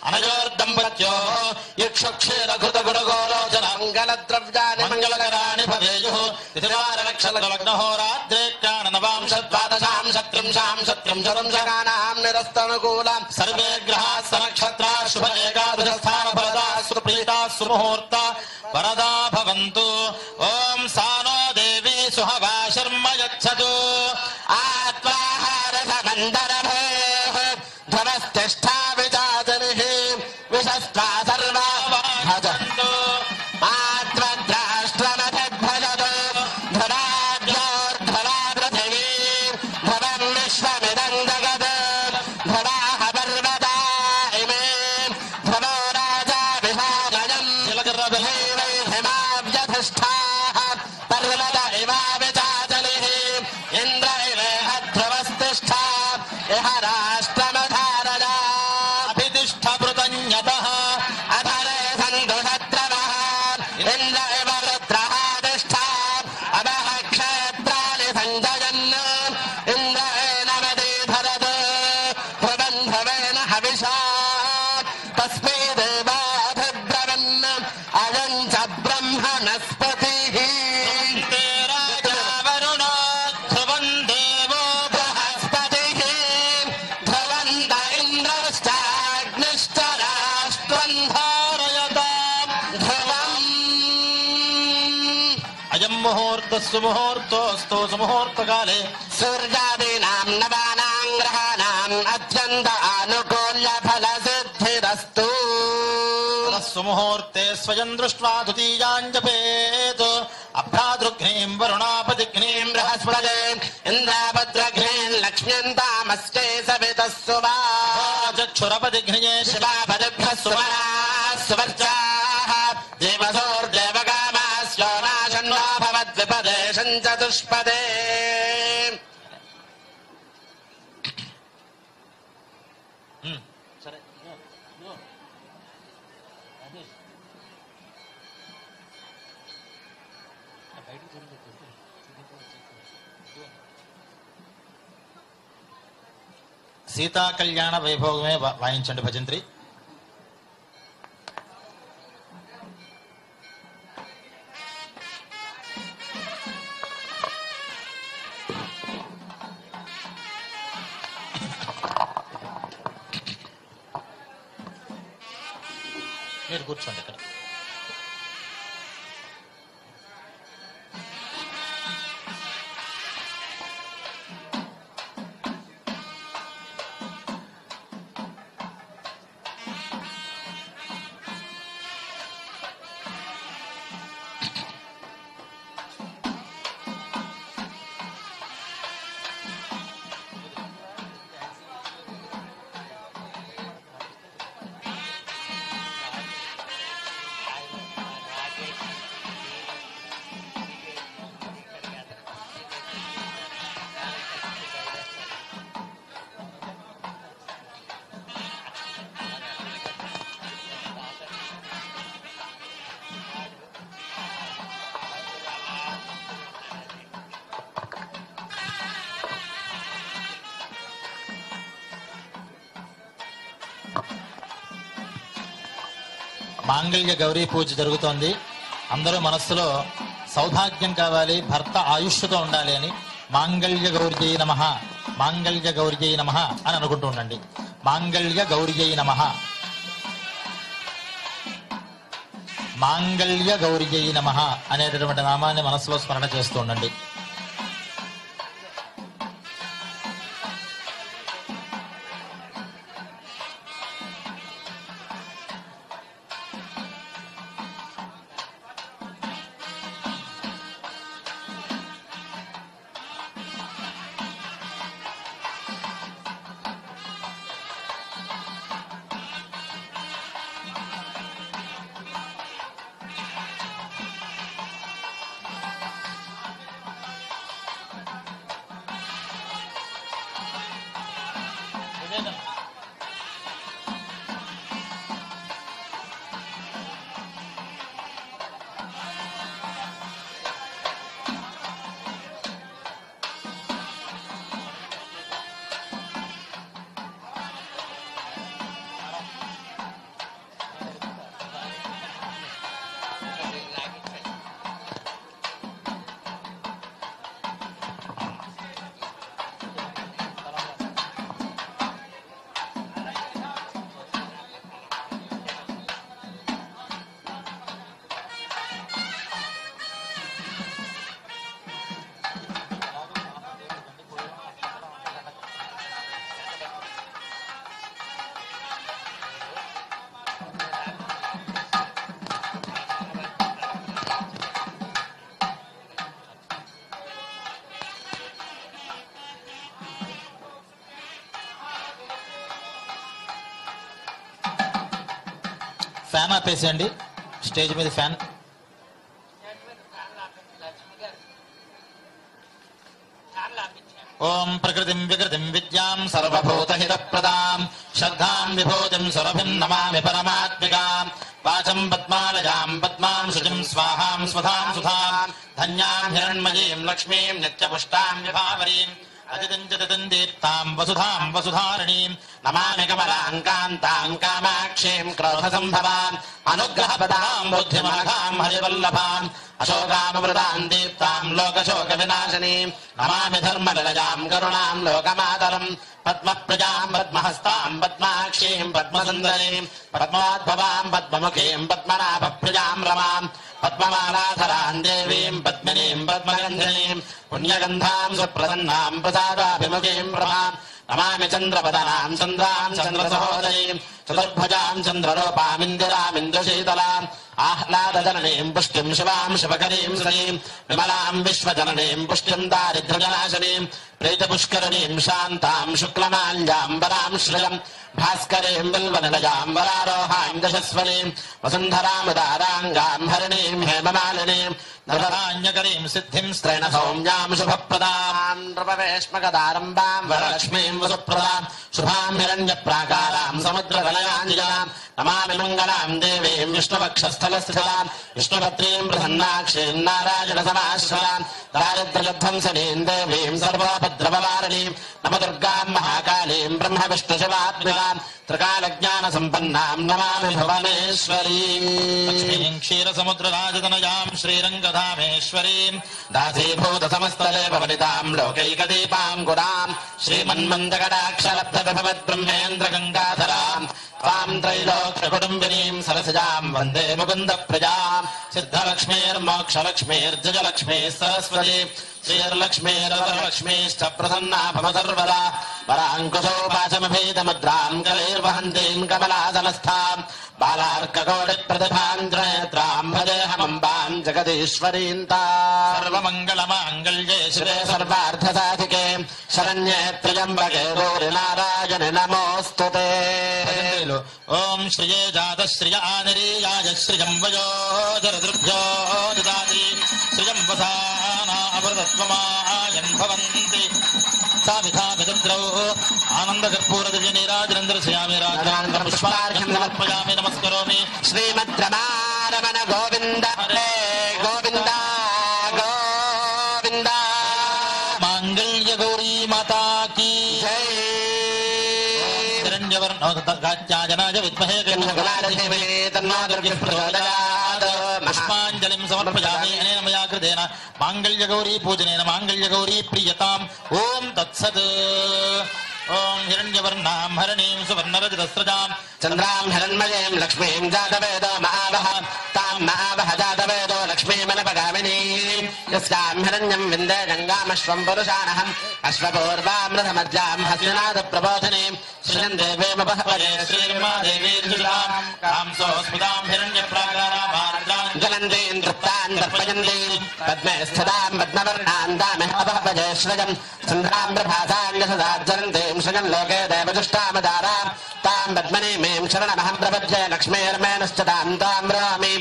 అనయోర్దంపత్యో ఇక్షుక్షీర కృత గుణగోలోచన మంగళ ద్రవ్యాని మంగళకరాణి భవేయుః తిథివార నక్షత్ర లగ్న హోరాద్రే కాణ నవాంశ ద్వాదశాం శత్రింశాం శత్రింశరంశకానాం నిరస్తనుకూలం సర్వే గ్రహాः సనక్షత్రా శుభ ఏకాదశ స్థాన ఫలదా సుప్రీతా సుముహూర్త వరదా భవంతు. ఓం సానో దేవి సుహవా శర్మ యచ్చతు ఆత్వాహారసమందరభేః ధ్రువస్తిష్ఠా విచాచనిః విశస్త్వా సర్వా భజంతు ఆత్మద్రాష్ట్రమభిభజతు ధ్రువాభ్యోర్ధ్రువా పృథివీ ధ్రువం విశ్వమిదం జగత్ ధ్రువాః పర్వతా ఇమే ధ్రువో రాజా విహానయం హిమావ్యధిష్ఠాః పర్వత ఇమావిచాచలిః ఇంద్ర ఇవేహ ధ్రువస్తిష్ఠా ఇహ రాష్ట్రమధారయా అభితిష్ఠ పృతన్యతః అధరే సంతు శత్రవః ఇంద్ర ఇవ వృత్రః తిష్ఠా అభః క్షేత్రాణి సంజయన్ ఇంద్రేణ మదీధరత్ ధ్రువం ధ్రువేణ హవిషా తస్మై దేవాభిబ్రవన్ అయం చ బ్రహ్మణస్పతిః రాజా వరుణో ధ్రువం దేవో బృహస్పతిః ధ్రువంత ఇంద్రశ్చాగ్నిశ్చ రాష్ట్రం ధారయతాం ధ్రువం. అయం ముహూర్తస్సు ముహూర్తోస్తు సుముహూర్తకాలే సూర్యాదీనాం నవానాం గ్రహాణాం అత్యంత ఆనుకూల్య ఫలసిద్ధిరస్తు. సుముహూర్తే స్వయం దృష్ట్వా ద్వితీయాం జపేత్ అభ్రాతృఘ్నీం వరుణాపతిఘ్నీం బృహస్పతే ఇంద్రాభద్రఘ్నేన్ లక్ష్మ్యం తామస్యై సవితః సువా చక్షురపతిఘ్నయే శివాపతిభ్యः సుమనాः సువర్చాः దేవసోర్దేవకామాస్యో నాశన్నో భవద్విపదేశం చతుష్పదే. సరే సీతా కళ్యాణ వైభోగమే వాయించండి భజంత్రి. మీరు కూర్చోండి ఇక్కడ. మాంగళ్య గౌరీ పూజ జరుగుతోంది. అందరూ మనస్సులో సౌభాగ్యం కావాలి, భర్త ఆయుష్తో ఉండాలి అని మాంగళ్య గౌర్యై నమః, మాంగళ్య గౌర్యై నమః అని అనుకుంటూ ఉండండి. మాంగళ్య గౌర్యై నమః, మాంగళ్య గౌర్యై నమః అనేటటువంటి నామాన్ని మనస్సులో స్మరణ చేస్తూ ఉండండి. ఫ్యాన్ ఆపేసేయండి, స్టేజ్ మీద ఫ్యాన్. ఓం ప్రకృతిం వికృతిం విద్యాం సర్వభూతహిత ప్రదాం శ్రద్ధాం విభూతిం సురభిం నమామి పరమాత్మికాం వాచం పద్మాలయాం పద్మాం శుచిం స్వాహాం స్వధాం సుధాం ధన్యాం హిరణ్మయీం లక్ష్మీం నిత్యపుష్టాం విభావరీం అతిదించతిం దీప్తాం వసుధాం వసుధారణీం నమామి కమలాంకాంతాం కామాక్షీం క్రోధ సంభవాం అనుగ్రహపదాం బుద్ధిమాఘాం హరివల్లభాం అశోకామృతాం దీప్తాం లోకశోక వినాశనీం నమామి ధర్మనిలయాం కరుణాం లోకమాతరం పద్మప్రజాం పద్మహస్తాం పద్మాక్షీం పద్మసుందరీం పద్మోద్భవాం పద్మముఖీం పద్మనాభప్రజాం రమాం పద్మమాలాధరాం దేవీం పద్మినీం పద్మగంధినీం పుణ్యగంధాం సుప్రసన్నాం ప్రసాదాభిముఖీం రమాం నమామి చంద్రపదనాం చంద్రాం చంద్రసహోదరీం చతుర్భుజాం చంద్రరూపామిందిరామిందుశీతలాం ఆహ్లాదజననీం పుష్టిం శివాం శివకరీం శ్రీం విమలాం విశ్వజననీం పుష్టిం దారిద్ర్యనాశనీం ప్రీతపుష్కరణీం శాంతాం శుక్లమాల్యాంబరాం శ్రియం భాస్కరీం బిల్వనిలయాం వరారోహాం దశస్వనీం వసుంధరాముదారాంగాం హరిణీం హేమమాలినీం నరరాణ్యకరీం సిద్ధిం స్త్రైణ సౌమ్యాం శుభప్రదాం నృపవేష్మగదారంభాం వరలక్ష్మీం వసుప్రదాం శుభాం హిరణ్యప్రాకారాం సముద్రగలయాంజలాం నమామి మంగళాం దేవీం విష్ణుపక్షస్థలస్థితాం విష్ణుపత్రీం ప్రసన్నాక్షీం నారాయణ సమాశ్రయాం దారిద్ర్యధ్వంసనీం దేవీం సర్వోపద్రవవారిణీం నమ దుర్గాం మహాకాళీం బ్రహ్మ విష్ణు శివాత్మికాం త్రికాలజ్ఞాన సంపన్నాం నమామి భువనేశ్వరీం క్షీరసముద్రరాజతనయాం శ్రీరంగధామేశ్వరీం దాసీభూత సమస్తదేవ వనితాం లోకైకదీపాంకురాం శ్రీమన్మందకటాక్షలబ్ధవిభవద్బ్రహ్మేంద్ర గంగాధరాం తాం త్రైలోక్యకుటుంబినీం సరసజాం వందే ముకుంద ప్రజాం సిద్ధలక్ష్మీర్మోక్షలక్ష్మీర్జలక్ష్మీ సరస్వతీ శ్రీర్లక్ష్మీరవరలక్ష్మీశ్చ ప్రసన్నా భవ సర్వదా వరాంకుశోపాశమభేదముద్రాం కలైర్వహంతీం కమలాసనస్థాం బాలార్కకోటిప్రతిభాంధ్రనేత్రాం భజేహమంబాం జగదీశ్వరీం సర్వమంగళమాంగళ్యే శివే సర్వార్థసాధికే శరణ్యే త్ర్యంబకే గౌరి నారాయణి నమోస్తుతే. ఓం శ్రియే జాత శ్రియ ఆనిరీయాయ శ్రియం వయో జరదృభ్యో దదాతి శ్రియం వసానా అమృతత్వమాయన్ భవంతి సావిధామిద్రౌ ఆనందకర్పూర దివ్య నీరాజనందర్శయామి రాజానంద పుష్పార్ఘ్యం సమర్పయామి నమస్కరోమి. శ్రీమద్రమారమణ గోవింద హరే గోవింద గోవింద. మాంగళ్య గౌరీ మాతా కీ జై. హిరణ్యవర్ణోదగాత్యాజనాయ విద్మహే పుష్పాంజలిం సమర్పయామి. అనేన మయా కృతేన మాంగళ్య గౌరీ పూజనేన మాంగళ్య గౌరీ ప్రీయతాం. ఓం తత్సత్. ఓం హిరణ్యవర్ణాం హరణీం సువర్ణరజతస్రజాం చంద్రాం హిరణ్మయీం లక్ష్మీం జాతవేదో మహావహ తాం మహావహ జాతవేదో లక్ష్మీమనపగామినీం యస్యాం హిరణ్యం విందే గంగామశ్వం పురుషానహం అశ్వపూర్వామృతమజ్జాం హస్తినాథ ప్రబోధినీం శ్రీం దేవేమపహవరే శ్రీర్మాదేవీర్జుషాం కాంసోస్మితాం హిరణ్యప్రాకారామార్ద్రాం జ్వలంతీం తృప్తాం దర్పయంతీం పద్మే స్థితాం పద్మవర్ణాం తామహవహవజే శ్రజం చంద్రాం ప్రభాసాన్యసదాజ్వలంతీం శ్రజం లోకే దేవజుష్టామదారాం తాం పద్మనీమీం శరణమహం ప్రపద్యే లక్ష్మీర్మేణశ్చ తాం తాం రామి.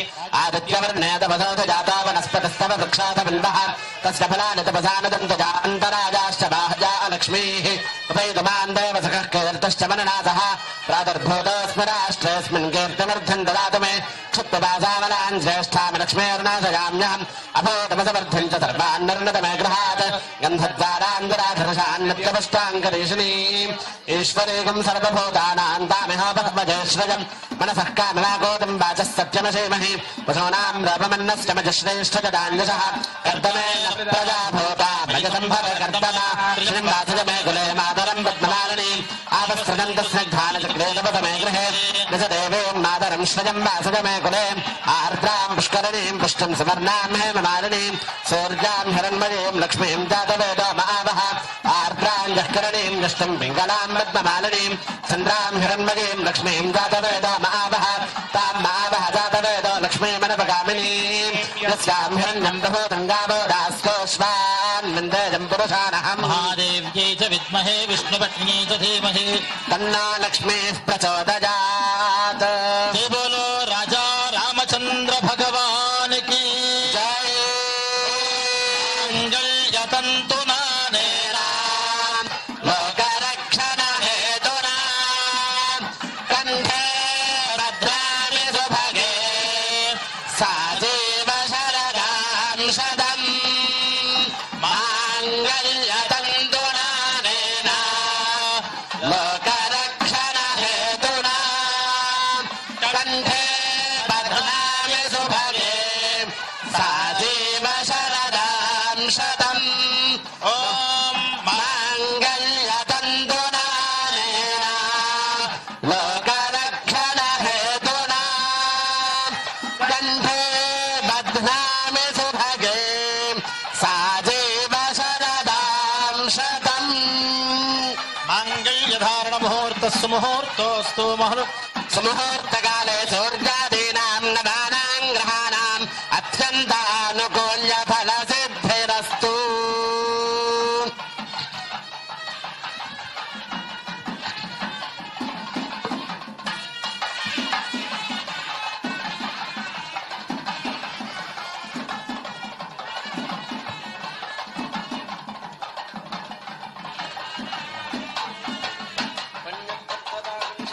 ఆదిత్యవర్ణే తపసోధ జాతా వనస్పతిస్తవ వృక్షాత బిల్వః తస్య ఫలాని తపసానదంతజా అంతరాజాశ్చ బాహజా లక్ష్మీః ఉపైతమాన్ దేవసఖః కీర్తశ్చ మననాథః ప్రాదుర్భూతోऽస్మి రాష్ట్రేऽస్మిన్ కీర్తిమర్థం దదాతు మే క్షుత్పిపాసామలాన్ జ్యేష్ఠామి లక్ష్మీర్నాశయామ్యహం అభూతమసమర్థం చ సర్వాన్నర్ణతమే గృహాత్ గంధద్వారాంగరాధరశాన్నత్యపుష్టాంకరీషిణీం ఈశ్వరీకం సర్వభూతానాం తామిహోపహ్వజేశ్వరం మనసః కామనాకోదం వాచः సత్యమసేమహి వసూనాం రామమన్నశ్చమజశ్రేష్ఠజదాన్యశः కర్తమేన ప్రజాభూతా భజసంభవ కర్తమా శ్రీం వాసుజ మే కులే మాతరం పద్మనాలినీం ఆపస్రజంతస్నిగ్ధానచక్రేతపద మే గృహే నిజదేవీం మాతరం శ్రజం వాసుజ మే కులే ఆర్ద్రాం పుష్కరిణీం పుష్టిం సువర్ణాం హేమమాలినీం సూర్యాం హిరణ్మయీం లక్ష్మీం జాతవేదో మహావహ ఆర్ద్రాం జఃకరణీం జష్టిం పింగళాం పద్మమాలినీం చంద్రాం హిరణ్మయీం లక్ష్మీం జాతవేదో మహావహ తాం మహావహ జాతవేదో లక్ష్మీమనపగామినీం యస్యాం హిరణ్యం ప్రభూతం గావో దాస్కోశ్వాన్ విందేజం పురుషానహం మహాదేవ్యై చ విద్మహే విష్ణుపత్న్యై చ ధీమహి తన్నో లక్ష్మీః ప్రచోదయాత్. జై బోలో రాజా రామచంద్ర భగవాన్ కీ జై. మంగళ్యతంతునా నేరాం లోకరక్షణ హేతునా కంఠే భద్రామి సుభగే సాజీవ శరదాం శతం మాంగళ్యతంతునా నేనా లోకరక్షణ హేతునా కంఠే భద్రామి సుభగే సాజీవ శరదాం శతం ఓం మాంగళ్యతంతునా నేనా లోకరక్షణ హేతునా కంఠే బధ్నామి సుభగే సాజీవ శరదాం శతం. మాంగళ్యధారణ ముహూర్తస్సు ముహూర్తోస్తు సుముహూర్తకాలే సూర్యాదీనాం నవానాం గ్రహాణాం అత్యంతానుకూల్య ఫల సిద్ధిరస్తు.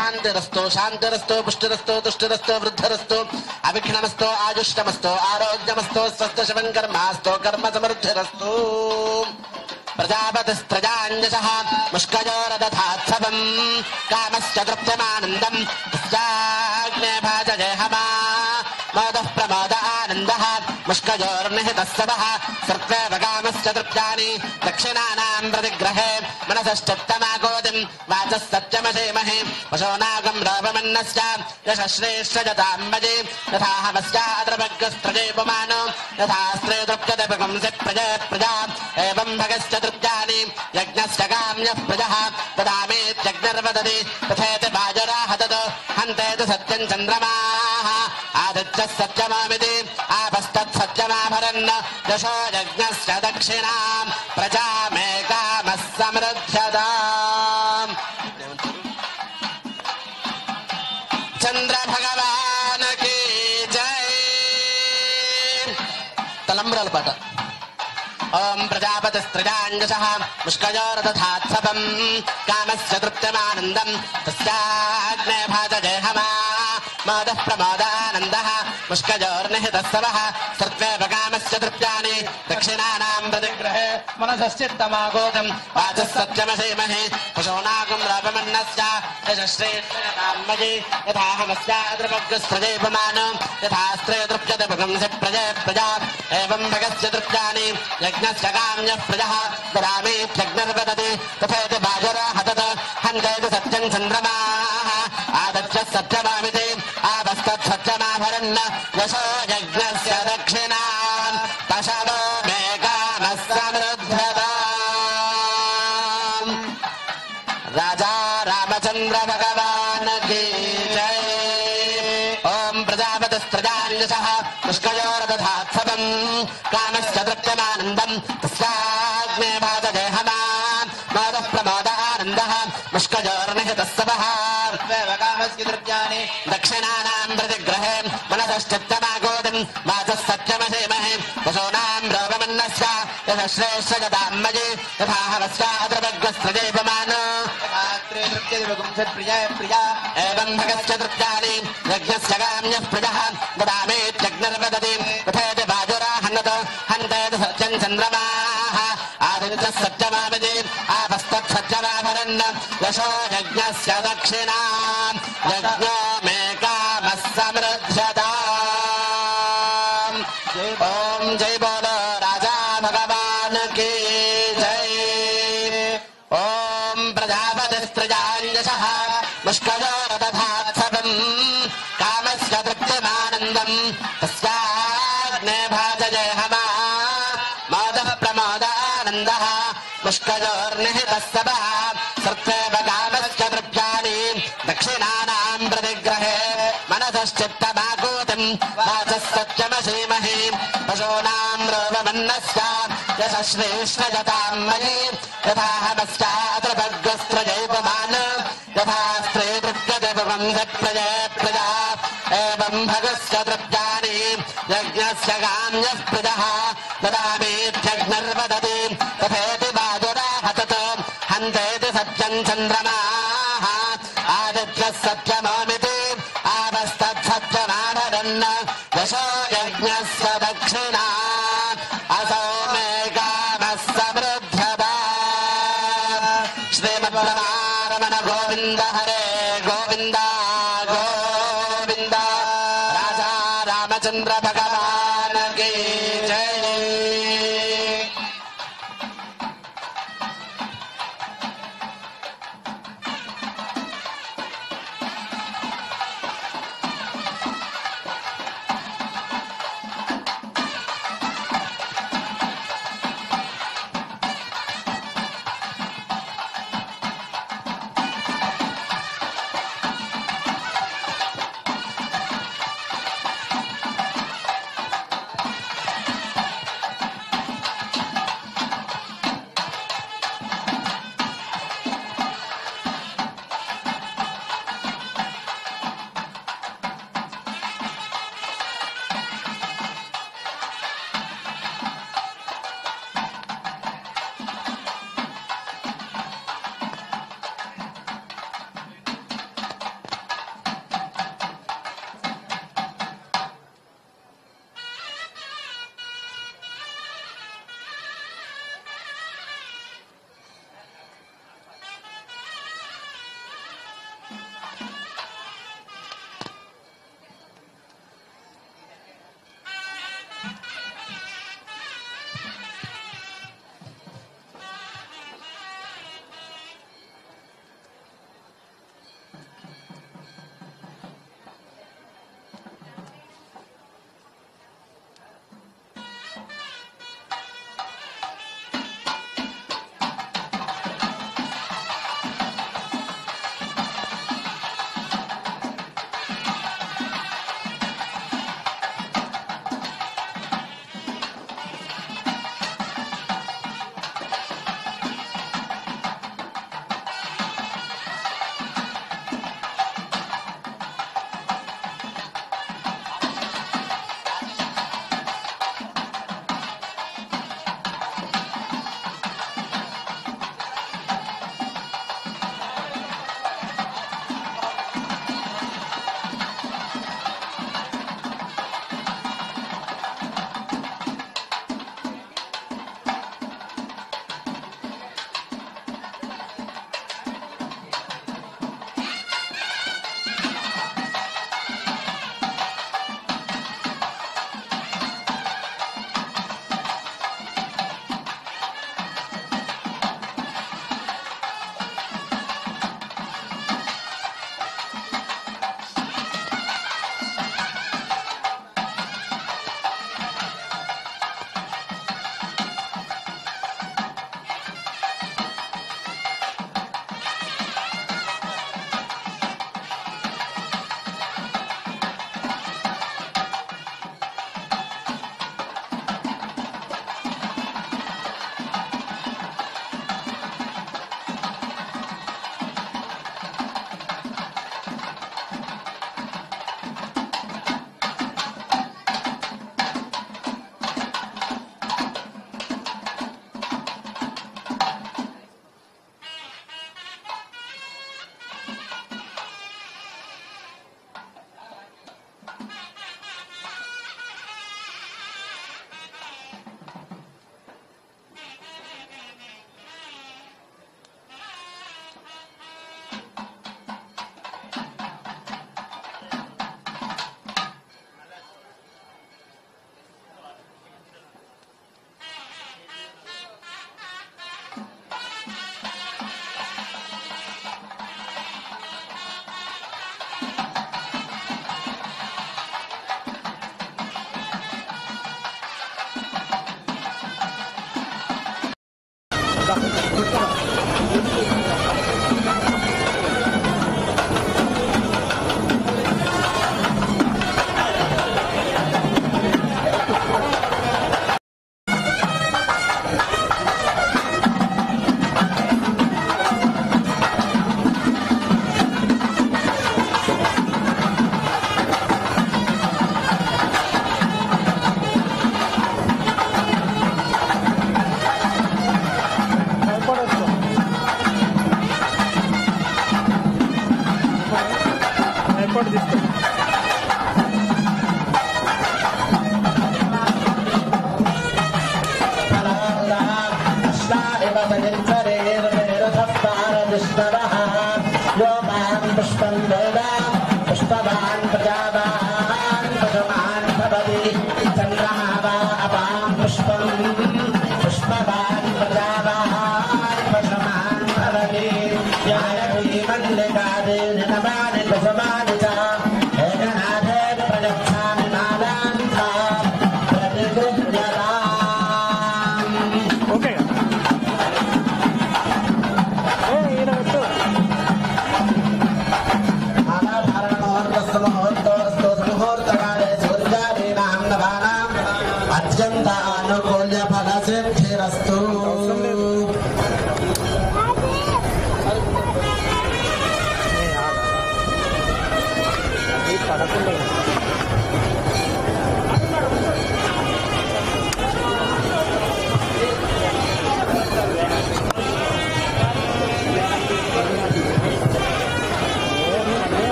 शांतिरस्तु शांतिरस्तु पुष्टिरस्तु तुष्टिरस्तु वृद्धिरस्तु अविघ्नमस्तु आयुष्टमस्तु आरोग्यमस्तु स्वस्थ कर्मास्तु कर्म समृद्धिरस्तु प्रजापतिस्त्रजाञ्जसः मुष्कयोरदधात्सवम् कामस्य तृप्तिमानन्दम् तस्याग्ने भाजये हमा मोदः प्रमोद आनन्दः मुष्कयोर्निहितः सवः सर्वेव कामस्य तृप्तानि दक्षिणानाम् प्रतिग्रहे मनसश्चित्तमागोदिम् वाचः सत्यमधीमहि पशूनागम् रोपमन्नस्य यशश्रेष्ठजताम् मयि यथा हवस्याद्रवग्रस्त्रजे पुमानो यथा स्त्रे तृप्यते पुंसि प्रजे प्रजा एवम् भगस्य तृप्तानि यज्ञस्य काम्यः प्रजः तदामेत्यग्निर्वदति तथेति वायुराह तत् हन्तेति सत्यम् चन्द्रमाः आदित्यः सत्यमामिति आपस्तत्सत्यमाभरन् दशो यज्ञस्य दक्षिणाम् प्रजामेकामः समृद्ध्यताम् चंद्र भगवान की जय तलंब्रल पाठ ओम प्रजापतिस्त्रजाञ्जसः मुष्कयोरदधात्सवम् कामस्य तृप्तिमानन्दम् तस्याग्ने भाजये हमा मोदः प्रमोदानन्दः मुष्कयोर्निहितः सवः सर्वेव कामस्य तृप्तानि दक्षिणानाम् प्रतिग्रहे मनसश्चित्तमागोदम् वाचः सत्यमधीमहि पशूनागम् रोपमन्नस्य यशश्रेष्ठजताम् मयि यथा हवस्याद्रवग्रस्त्रजे पुमानो यथा स्त्रे तृप्यते पुंसि प्रजे प्रजा एवम् भगस्य तृप्तानि यज्ञस्य काम्यः प्रजः ददामीत्यग्निर्वदति तथेति वायुराह तत् हन्तेति सत्यम् चन्द्रमाः आदित्यः सत्यमामिति आपस्तत्सत्यमाभरन् यशो यज्ञस्य दक्षिणाम् पशवो मे कामः समृद्ध्यताम् राजा रामचन्द्र भगवान की जय ओम प्रजापतिस्त्रजाञ्जसः मुष्कयोरदधात्सवम् कामस्य तृप्तिमानन्दम् तस्याग्ने भाजये हमा मोदः प्रमोदानन्दः मुष्कयोर्निहितः सवः कामस्य तृप्तानि दक्षिणानाम् प्रतिग्रहे मनसश्चित्तमागोदिम् वाचः सत्यमधीमहि पशूनाम् रोपमन्नस्य यशश्रेष्ठजताम् मयि यथा हवस्याद्रवग्रस्त्रजे पुमानो एवम् भगस्य तृप्तानि यज्ञस्य काम्यः प्रजः ददामीत्यग्निर्वदति तथेति वायुराह हन्तेति सत्यम् चन्द्रमाः आदित्यः सत्यमामिति आपस्तत्सत्यमाभरन् यशो यज्ञस्य दक्षिणाम् यज्ञो मे कामः समृद्ध्यताम् ओम जय बोलो राजा भगवान की जय ओम प्रजापतिस्त्रजाञ्जसः मुष्कयोरदधात्सवम् कामस्य तृप्तिमानन्दम् तस्याग्ने भाजये हमा मोदः प्रमोदानन्दः मुष्कयोर्निहितः सवः सर्वेव कामस्य तृप्तानि दक्षिणानाम् प्रतिग्रहे मनसश्चित्तमागोदिम् वाचः सत्यमधीमहि पशूनाम् रोपमन्नस्य यशश्रेष्ठजताम् मयि यथा हवस्याद्रवग्रस्त्रजे पुमानो यथा स्त्रे तृप्यते पुंसि प्रजे प्रजा एवम् भगस्य तृप्तानि यज्ञस्य काम्यः प्रजः ददामीत्यग्निर्वदति तथेति वायुराह तत् हन्तेति सत्यम् चन्द्रमाः आदित्यः सत्यमामिति आपस्तत्सत्यमाभरन् यशो यज्ञस्य दक्षिणा असौ मे कामः समृद्ध्यताम् श्रीमद्रमारमण गोविन्द हरे गोविन्द गोविन्द राजा रामचन्द्र भगवान की जय पुष्पवान् प्रजावान् पशुमान् भवति ध्यायति मल्लिकादेवी नमानि कुसुमानि च एकनाथेन प्रगच्छामि नानान्ता प्रतिगृह्यताम् ఓకే ఈయన పెట్టు అత్యంత అనుకూల్య ఫల సిద్ధిరస్తు పడకుండా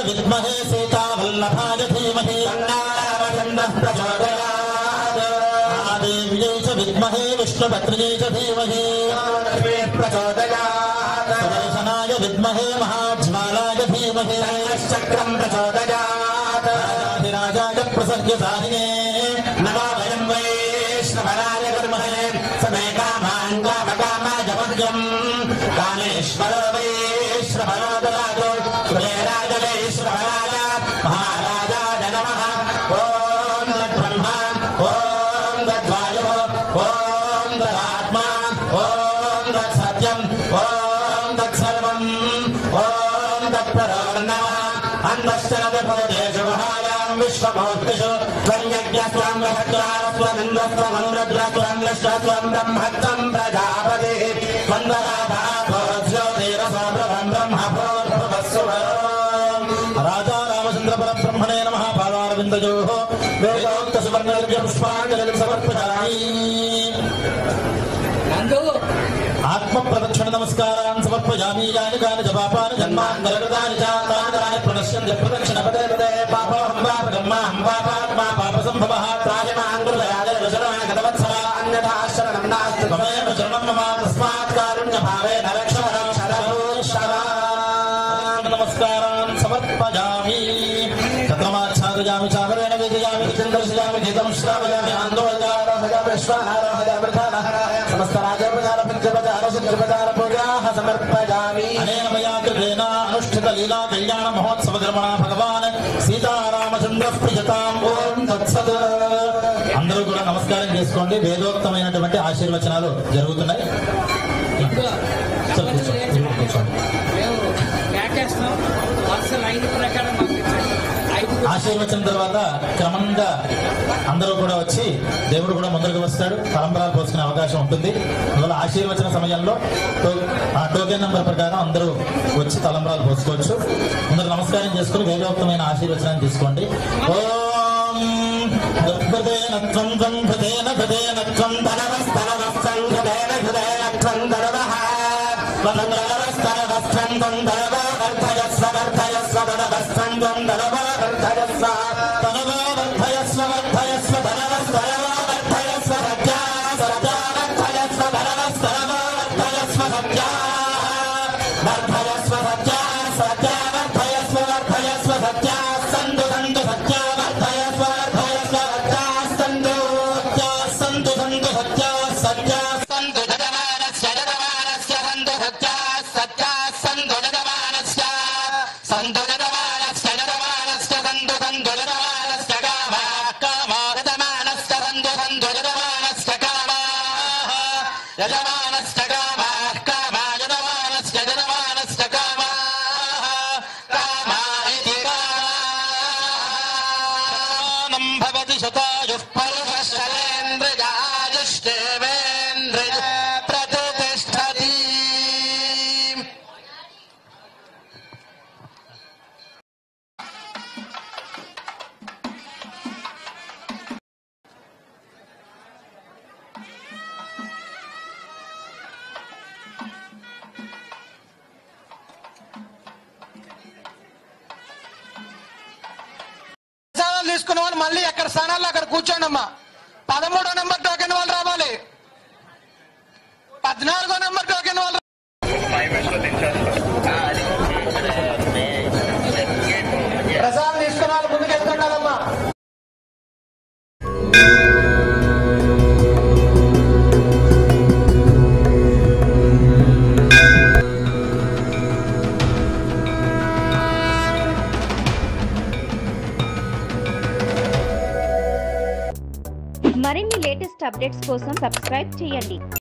विद्महे सीतावल्लभाय धीमहि महादेव्यै च विद्महे विष्णुपत्न्यै च धीमहि सुदर्शनाय विद्महे महाज्वालाय धीमहि चक्रं प्रचोदयात् राजाधिराजाय प्रसह्यसारिणे नमो वयं वैष्णवराय कुर्महे समे कामान् कामकामाय मह्यं कामेश्वरो वैश्रवरो ददातु कुबेराय वैश्रवराय महाराजाय नमः ॐ तद्ब्रह्मा ॐ तद्वायुः ॐ तदात्मा ॐ तत्सत्यम् ॐ तत्सर्वम् ॐ तत्परोर्नमः अन्धश्चरदेषु महायां विश्वमूर्तिषु त्वं यज्ञस्त्वं वहत्वास्त्वमिन्द्रस्त्वं रुद्रस्त्वं विश्वस्त्वं ब्रह्मत्वं प्रजापतिः त्वं ज्योतिरसोऽब्रह्मं ब्रह्मभूर्भुवस्सुवरो राजा रामचन्द्र परब्रह्मणे नमः पादारविन्दयोः वेदोक्त सुवर्णर्घ्य पुष्पाञ्जलिं समर्पयामि आत्म प्रदक्षिण नमस्कारान् समर्पयामि यानि कानि च पापानि जन्मान्तरकृतानि च तानि प्रणश्यन्ति प्रदक्षिण पदे पदे पापोऽहं पापकर्माहं पापात्मा पापसम्भवः त्रायमान् गुरुदयाय शरणं गतवत्सला अन्यथा शरणं नास्ति त्वमेव शरणं मम तस्मात् कारुण्यभावेन रक्ष नमस्कारान् समर्पयामि चन्द्रमाच्छादयामि चामरेण वेदयामि चन्द्रशयामि गीतं श्रावयामि आन्दोलयामि समस्तराजप्रचारपञ्चप्रचारशुद्धिप्रचारपूजाः समर्पयामि अनेन मया कृतेन अनुष्ठितलीला कल्याण महोत्सवकर्मणा भगवान् సీతారామచంద్ర ప్రియతాం ఓం తత్సత్. అందరూ కూడా నమస్కారం చేసుకోండి. వేదోక్తమైనటువంటి ఆశీర్వచనాలు జరుగుతున్నాయి. ఆశీర్వచనం తర్వాత క్రమంగా అందరూ కూడా వచ్చి దేవుడు కూడా ముందరకు వస్తాడు. తలంబరాలు పోసుకునే అవకాశం ఉంటుంది. అందువల్ల ఆశీర్వచన సమయంలో ఆ టోకెన్ నంబర్ ప్రకారం అందరూ వచ్చి తలంబరాలు పోసుకోవచ్చు. అందరూ నమస్కారం చేసుకుని వేదోక్తమైన ఆశీర్వచనాన్ని తీసుకోండి. ఓం త్వం త్వం హృదయన హృదయన త్వం ధనవస్తనవస్తం హృదయన హృదయనత్వం ధనవః వదనవస్తనవస్తం త్వం ధనవ వర్ధయస్వ వర్ధయస్వ ధనవస్తం త్వం ధనవ వర్ధయస్వ ధనవ వర్ధయస్వ వర్ధయస్వ ధనవస్తనవ వర్ధయస్వ సత్యా సత్యా వర్ధయస్వ ధనవస్తనవ వర్ధయస్వ సత్యా వర్ధయస్వ సత్యా సత్యా వర్ధయస్వ వర్ధయస్వ సత్యా సంతు సంతు సత్యా వర్ధయస్వ వర్ధయస్వ సత్యా సంతు సత్యా సంతు సంతు సత్యా సత్యా సంతు జగమానస్య జగమానస్య సంతు సత్యా సత్యా సంతు జగమానస్య సంతు జగమానస్య జగమానస్య సంతు సంతు యజమానశ్చ కామాః కామా యజమానశ్చ యజమానశ్చ కామాః కామా ఇతి కామానం భవతి శతాయుః పరుషశ్చరేంద్రియాయుష్యేవేంద్రియ ప్రతిష్టతి. తీసుకున్న వాళ్ళు మళ్ళీ ఎక్కడ స్థానాల్లో అక్కడ కూర్చోండి అమ్మా. 13వ నెంబర్ టోకెన్ వాళ్ళు రావాలి, 14వ నెంబర్ టోకెన్ వాళ్ళు. ప్రసాదం తీసుకున్న వాళ్ళు ముందుకు వెళ్తుండాలమ్మా. మరిన్ని లేటెస్ట్ అప్డేట్స్ కోసం సబ్స్క్రైబ్ చేయండి.